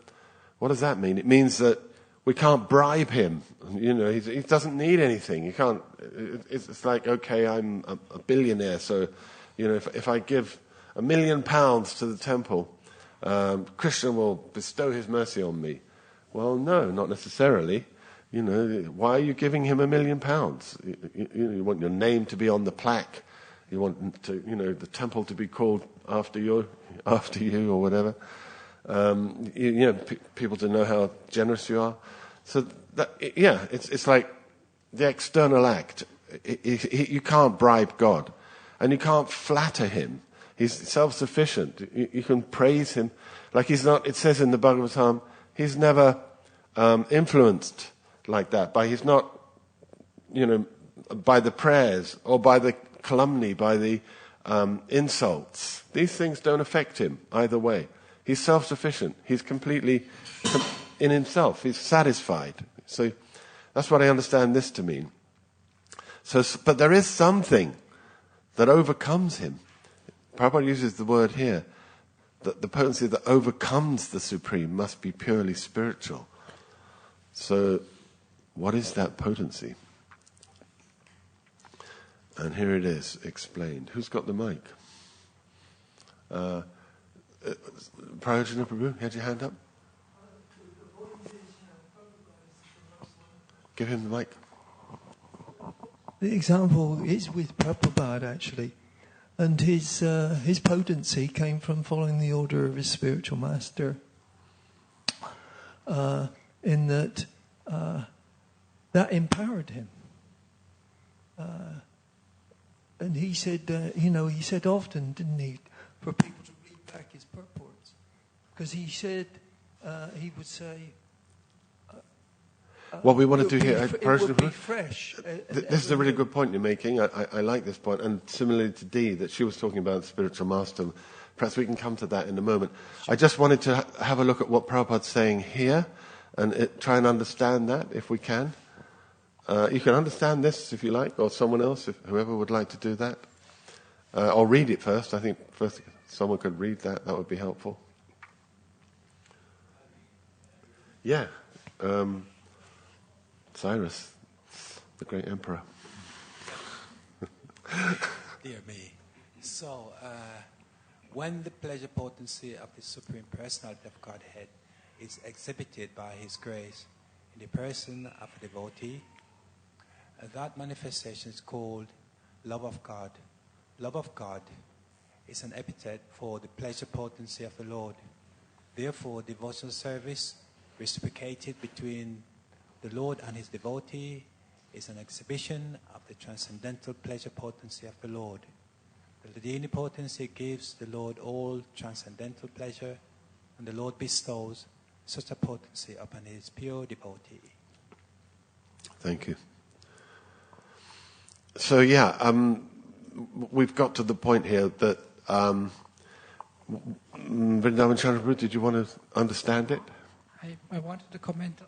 what does that mean? It means that we can't bribe him. He doesn't need anything. You can't. It's like, okay, I'm a billionaire, so if I give £1 million to the temple, Krishna will bestow his mercy on me. Well, no, not necessarily. Why are you giving him £1 million? You want your name to be on the plaque. You want the temple to be called after you or whatever. People to know how generous you are. So it's like the external act. You can't bribe God, and you can't flatter him. He's self-sufficient. You can praise him, like he's not. It says in the Bhagavatam, he's never influenced like that. He's not, by the prayers or by the calumny, by the insults. These things don't affect him either way. He's self-sufficient. He's completely in himself. He's satisfied. So that's what I understand this to mean. But there is something that overcomes him. Prabhupada uses the word here, that the potency that overcomes the Supreme must be purely spiritual. So what is that potency? And here it is, explained. Who's got the mic? Prayojana Prabhu, you had your hand up? Give him the mic. The example is with Prabhupada, actually. And his potency came from following the order of his spiritual master. In that empowered him. And he said, he said often, didn't he, for people to read back his purports. Because he said, he would say... what we want to do here... It would be fresh. This is a really good point you're making. I like this point. And similarly to Dee, that she was talking about spiritual master. Perhaps we can come to that in a moment. I just wanted to have a look at what Prabhupada's saying here and try and understand that, if we can. You can understand this if you like, or someone else, whoever would like to do that. I'll read it first. I think first someone could read that. That would be helpful. Yeah. Cyrus, the great emperor. Dear me. So, when the pleasure potency of the Supreme Personality of Godhead is exhibited by His grace in the person of a devotee, that manifestation is called love of God. Love of God is an epithet for the pleasure potency of the Lord. Therefore, devotional service reciprocated between the Lord and His devotee is an exhibition of the transcendental pleasure potency of the Lord. The Ladini potency gives the Lord all transcendental pleasure, and the Lord bestows such a potency upon His pure devotee. Thank you. So yeah, we've got to the point here that Vrindavan Chandraprabhu, did you want to understand it? I wanted to comment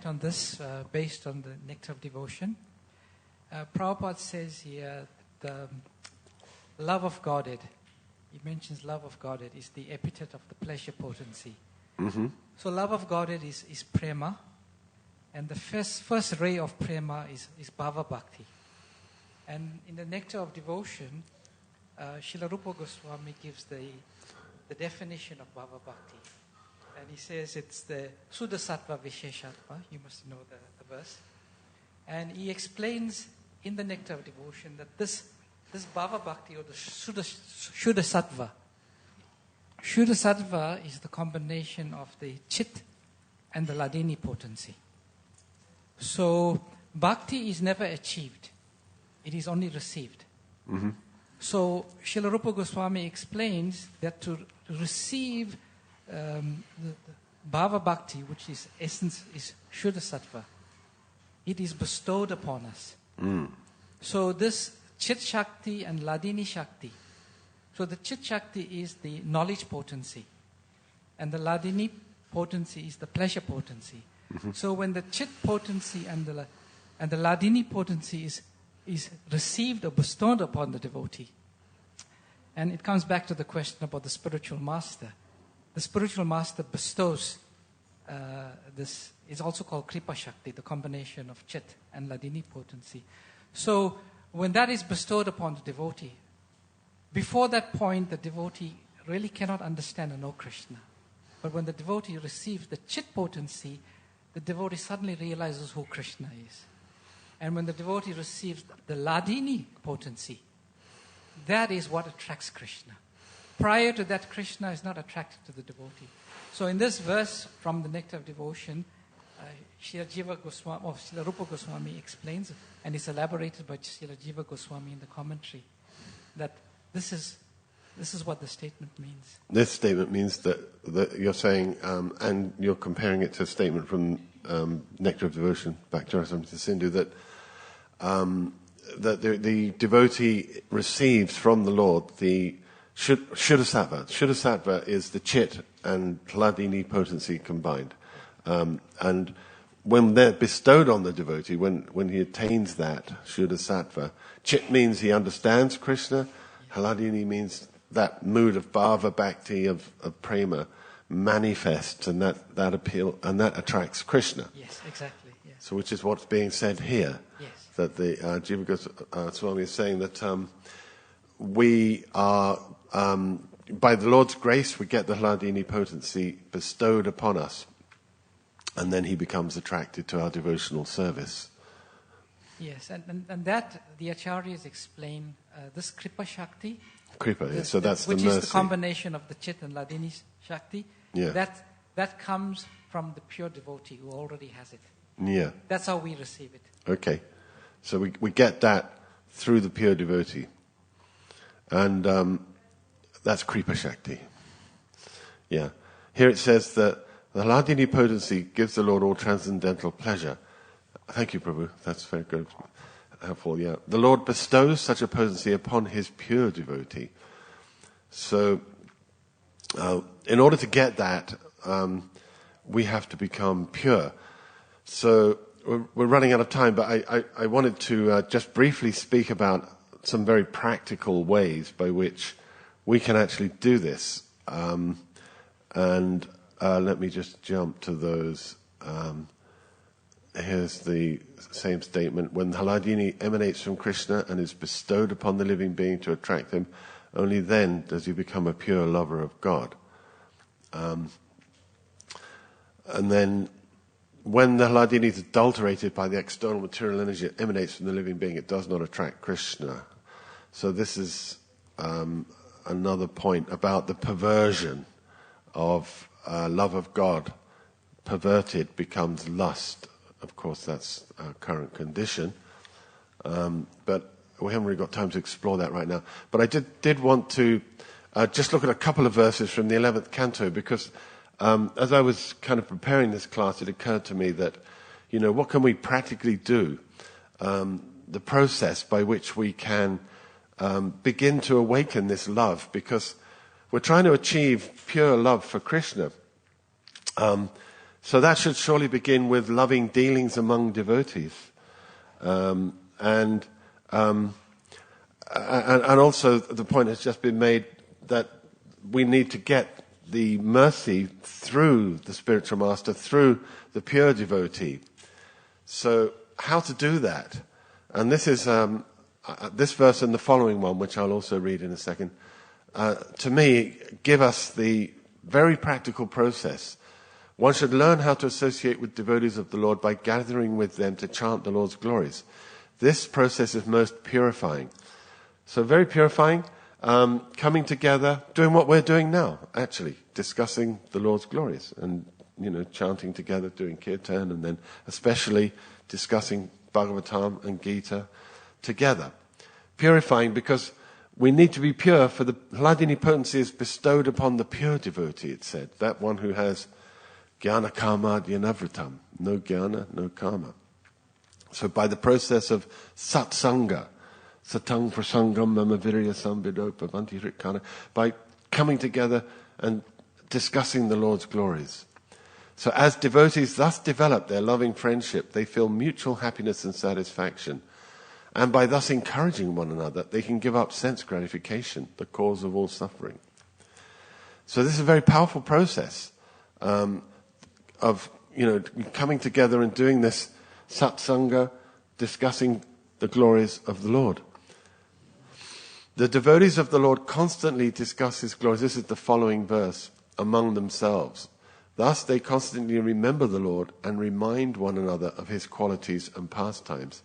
on this based on the Nectar of Devotion. Prabhupada says here the love of Godhead, he mentions love of Godhead is the epithet of the pleasure potency. Mm-hmm. So love of Godhead is prema, and the first ray of prema is bhava bhakti. And in the Nectar of Devotion, Srila Rupa Goswami gives the definition of bhava bhakti. And he says it's the Suddha Sattva Visheshatma. You must know the verse. And he explains in the Nectar of Devotion that this bhava bhakti, or the Shuddha Sattva, Shuddha Sattva is the combination of the Chit and the Ladini potency. So bhakti is never achieved. It is only received. Mm-hmm. So Srila Rupa Goswami explains that to receive the Bhava Bhakti, which is essence, is Shuddha Sattva, it is bestowed upon us. Mm. So this Chit Shakti and Ladini Shakti. So the Chit Shakti is the knowledge potency, and the Ladini potency is the pleasure potency. Mm-hmm. So when the Chit potency and the Ladini potency is received or bestowed upon the devotee, and it comes back to the question about the spiritual master. The spiritual master bestows this, is also called Kripa Shakti, the combination of Chit and Ladini potency. So when that is bestowed upon the devotee, before that point the devotee really cannot understand and know Krishna. But when the devotee receives the Chit potency, the devotee suddenly realizes who Krishna is. And when the devotee receives the Ladini potency, that is what attracts Krishna. Prior to that, Krishna is not attracted to the devotee. So in this verse from the Nectar of Devotion, Srila Rupa Goswami explains, and it's elaborated by Srila Jiva Goswami in the commentary, that this is what the statement means. This statement means that you're saying, and you're comparing it to a statement from Nectar of Devotion, Bhakti-rasamrita Sindhu, that the devotee receives from the Lord the Shuddha Sattva. Shuddha Sattva is the Chit and Ladini potency combined. And when they're bestowed on the devotee, when he attains that Shuddha Sattva, Chit means he understands Krishna, Ladini means that mood of bhava bhakti, of prema, manifests, and that appeal, and that attracts Krishna. Yes, exactly. Yes. So which is what's being said here. Yes. That the Jiva Goswami is saying that we are, by the Lord's grace, we get the Ladini potency bestowed upon us, and then he becomes attracted to our devotional service. Yes, and that the Acharyas explain this Kripa Shakti. Kripa, so that's the which mercy. Is the combination of the Chit and Ladini Shakti. Yeah. That comes from the pure devotee who already has it. Yeah. That's how we receive it. Okay. So we get that through the pure devotee. And that's Kripa Shakti. Yeah. Here it says that the Ladini potency gives the Lord all transcendental pleasure. Thank you, Prabhu. That's very good. Helpful, yeah. The Lord bestows such a potency upon his pure devotee. So, in order to get that, we have to become pure. So, we're running out of time, but I wanted to just briefly speak about some very practical ways by which we can actually do this. And let me just jump to those. Here's the same statement. When Ladini emanates from Krishna and is bestowed upon the living being to attract him, only then does he become a pure lover of God. And then when the Ladini is adulterated by the external material energy that emanates from the living being, it does not attract Krishna. So this is another point about the perversion of love of God. Perverted becomes lust. Of course, that's our current condition. But we haven't really got time to explore that right now. But I did want to just look at a couple of verses from the 11th canto, because as I was kind of preparing this class, it occurred to me that, what can we practically do? the process by which we can begin to awaken this love, because we're trying to achieve pure love for Krishna. So that should surely begin with loving dealings among devotees. And also the point has just been made that we need to get the mercy through the spiritual master, through the pure devotee. So how to do that? And this is this verse and the following one, which I'll also read in a second, to me give us the very practical process. One should learn how to associate with devotees of the Lord by gathering with them to chant the Lord's glories. This process is most purifying. So very purifying, coming together, doing what we're doing now, actually, discussing the Lord's glories and, chanting together, doing kirtan, and then especially discussing Bhagavatam and Gita together. Purifying because we need to be pure, for the Hladini potency is bestowed upon the pure devotee, it said, that one who has jnana karma dhyanavritam, no jnana, no karma. So by the process of satsanga, satang prasangam mamavirya sambido bhavanti hritkana, by coming together and discussing the Lord's glories. So as devotees thus develop their loving friendship, they feel mutual happiness and satisfaction. And by thus encouraging one another, they can give up sense gratification, the cause of all suffering. So this is a very powerful process of coming together and doing this satsanga, discussing the glories of the Lord. The devotees of the Lord constantly discuss His glories. This is the following verse, among themselves. Thus they constantly remember the Lord and remind one another of His qualities and pastimes.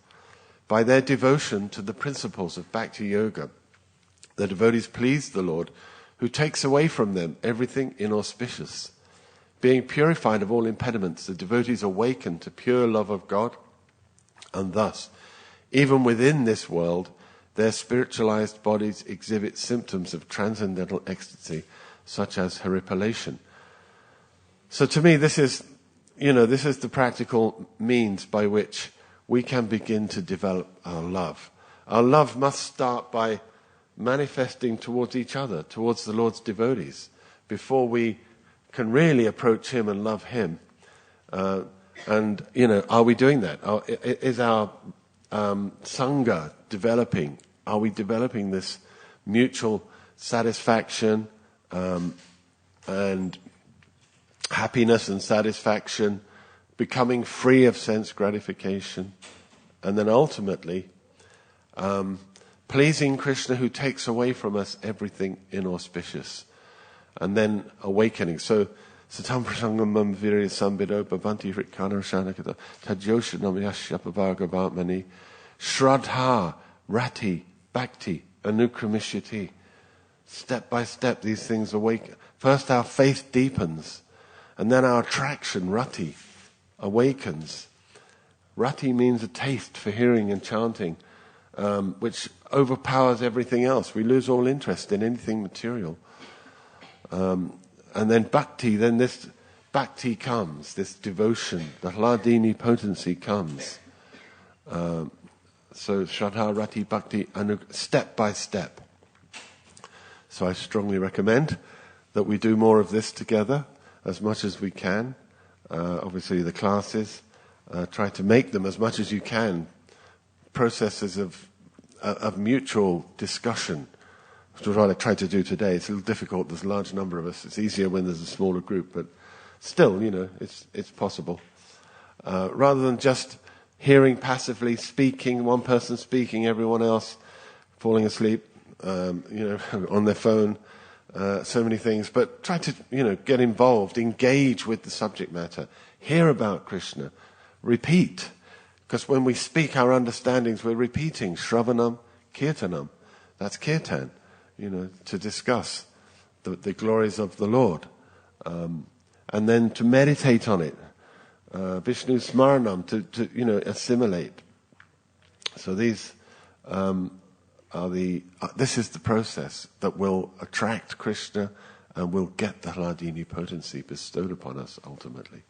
By their devotion to the principles of Bhakti Yoga, the devotees please the Lord, who takes away from them everything inauspicious. Being purified of all impediments, the devotees awaken to pure love of God, and thus, even within this world, their spiritualized bodies exhibit symptoms of transcendental ecstasy, such as haripalation. So to me, this is the practical means by which we can begin to develop our love. Our love must start by manifesting towards each other, towards the Lord's devotees, before we can really approach Him and love Him. Are we doing that? Is our sangha developing? Are we developing this mutual satisfaction and happiness and satisfaction, becoming free of sense gratification, and then ultimately pleasing Krishna, who takes away from us everything inauspicious, and then awakening. So satam prasangam mam virya sambido bhavanti hritkana shanakata tajyoshanam yashyapavagavatmani shraddha rati bhakti anukramishyati. Step by step these things awaken. First our faith deepens, and then our attraction, rati, awakens. Rati means a taste for hearing and chanting, which overpowers everything else. We lose all interest in anything material. And then bhakti, then this bhakti comes, this devotion, the Hladini potency comes. So Shraddha, Rati, Bhakti, step by step. So I strongly recommend that we do more of this together as much as we can. Obviously the classes, try to make them as much as you can processes of mutual discussion, which is what I try to do today. It's a little difficult, there's a large number of us. It's easier when there's a smaller group, but still, it's possible. Rather than just hearing passively, speaking, one person speaking, everyone else falling asleep, on their phone, so many things. But try to, get involved, engage with the subject matter, hear about Krishna, repeat. Because when we speak our understandings, we're repeating Shravanam, Kirtanam. That's Kirtan, to discuss the glories of the Lord. And then to meditate on it. Vishnu Smaranam, to assimilate. So these this is the process that will attract Krishna and will get the Hladini potency bestowed upon us ultimately.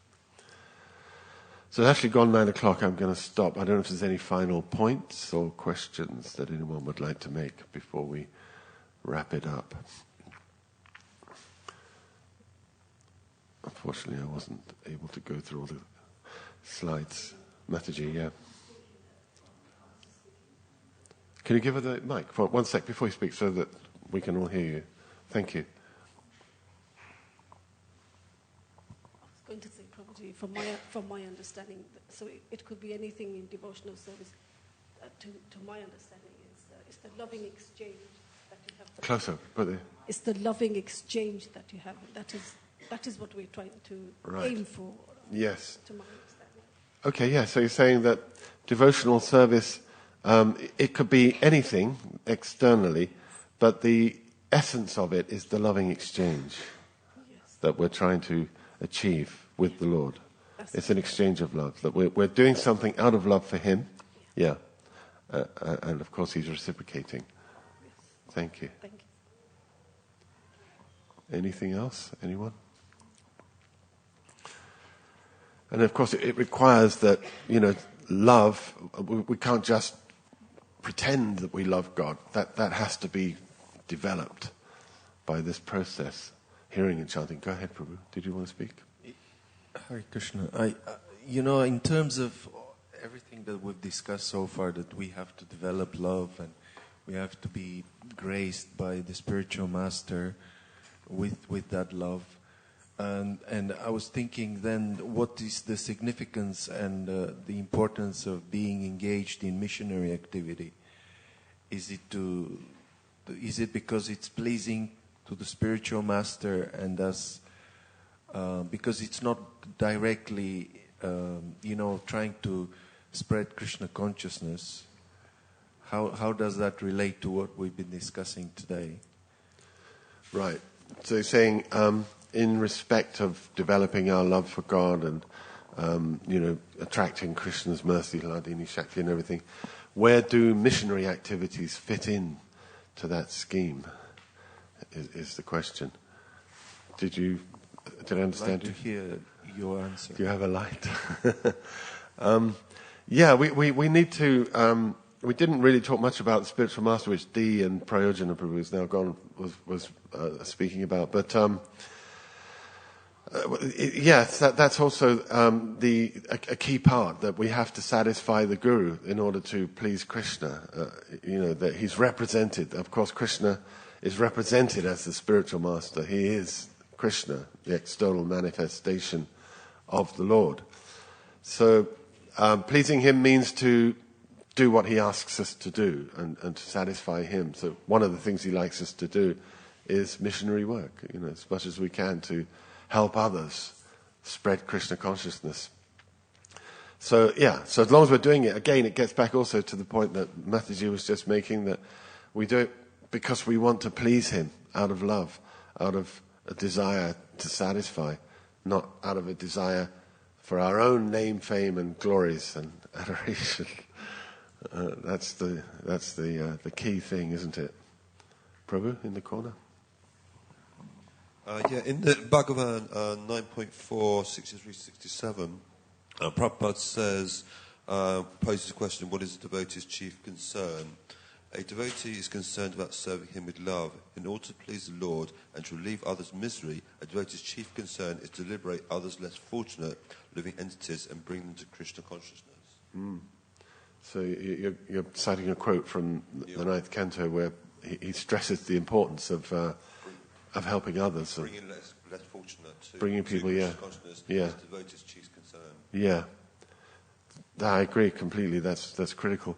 So it's actually gone 9 o'clock. I'm going to stop. I don't know if there's any final points or questions that anyone would like to make before we wrap it up. Unfortunately, I wasn't able to go through all the slides. Mataji, yeah. Can you give her the mic for 1 sec before you speak so that we can all hear you? Thank you. I was going to say, probably from my understanding, so it could be anything in devotional service. To my understanding, is the loving exchange that you have. Closer, put it. It's the loving exchange that you have. That is what we're trying to aim for. Yes. To my understanding. Okay, yeah. So you're saying that devotional service, it could be anything externally, but the essence of it is the loving exchange that we're trying to achieve with the Lord. It's an exchange of love, that we're doing something out of love for Him. Yeah. And of course He's reciprocating. Thank you. Thank you. Anything else? Anyone? And of course it requires that, love, we can't just pretend that we love God. That has to be developed by this process. Hearing and chanting. Go ahead, Prabhu. Did you want to speak? Hare Krishna. In terms of everything that we've discussed so far, that we have to develop love and we have to be graced by the spiritual master with that love. And I was thinking then, what is the significance and the importance of being engaged in missionary activity? Is it because it's pleasing to the spiritual master, and thus because it's not directly, trying to spread Krishna consciousness? How does that relate to what we've been discussing today? Right. So you're saying, in respect of developing our love for God and, attracting Krishna's mercy, Hladini, Shakti and everything, where do missionary activities fit in to that scheme, is the question. Did I understand you? I'd like to hear your answer. Do you have a light? We need to... we didn't really talk much about the spiritual master, which Dee and Prayojana Prabhu is now gone, was speaking about. But yes, that's also a key part, that we have to satisfy the Guru in order to please Krishna. That he's represented. Of course, Krishna is represented as the spiritual master. He is Krishna, the external manifestation of the Lord. So pleasing him means to do what he asks us to do and to satisfy him. So one of the things he likes us to do is missionary work, as much as we can, to help others spread Krishna consciousness. So as long as we're doing it, again, it gets back also to the point that Mataji was just making, that we do it because we want to please him out of love, out of a desire to satisfy, not out of a desire for our own name, fame and glories and adoration. That's the key thing, isn't it? Prabhu, in the corner. In the Bhagavan 9.4.63-67, Prabhupada says, poses a question, what is a devotee's chief concern? A devotee is concerned about serving him with love. In order to please the Lord and to relieve others' misery, a devotee's chief concern is to liberate others less fortunate living entities and bring them to Krishna consciousness. Mm. So you're citing a quote from the 9th canto where he stresses the importance of helping others, bringing less fortunate to bringing people, consciousness is the devotee's chief concern. Yeah, I agree completely. That's critical.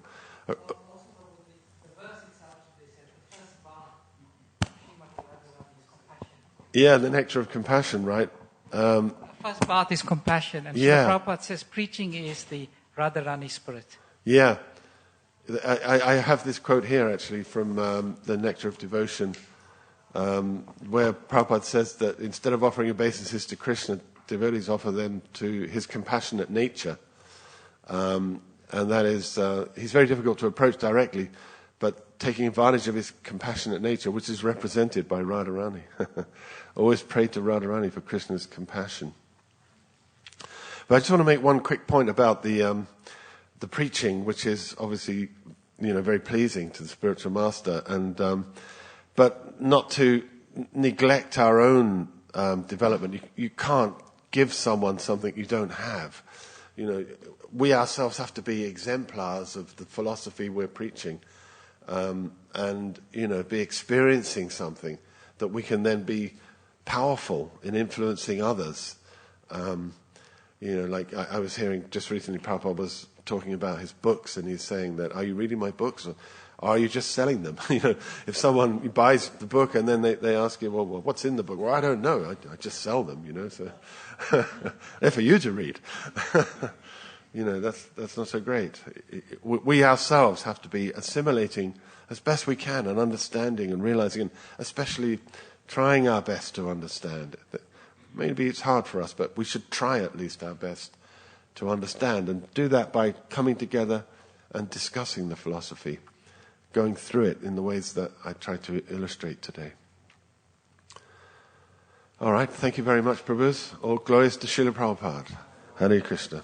Yeah, the nectar of compassion, right? The first path is compassion, and Prabhupada says preaching is the Radharani spirit. Yeah, I have this quote here actually from the Nectar of Devotion, where Prabhupada says that instead of offering obeisances to Krishna, devotees offer them to his compassionate nature. And that is, he's very difficult to approach directly, but taking advantage of his compassionate nature, which is represented by Radharani. Always pray to Radharani for Krishna's compassion. But I just want to make one quick point about the preaching, which is obviously, very pleasing to the spiritual master, and but not to neglect our own development. You can't give someone something you don't have. We ourselves have to be exemplars of the philosophy we're preaching, and be experiencing something that we can then be powerful in influencing others. Like I was hearing just recently, Prabhupada was talking about his books, and he's saying that, are you reading my books, or are you just selling them? If someone buys the book and then they ask you, well, what's in the book? Well, I don't know. I just sell them, so they're for you to read. That's not so great. We ourselves have to be assimilating as best we can and understanding and realizing, and especially trying our best to understand it. Maybe it's hard for us, but we should try at least our best to understand, and do that by coming together and discussing the philosophy, going through it in the ways that I tried to illustrate today. All right, thank you very much, Prabhus. All glories to Srila Prabhupada. Hare Krishna.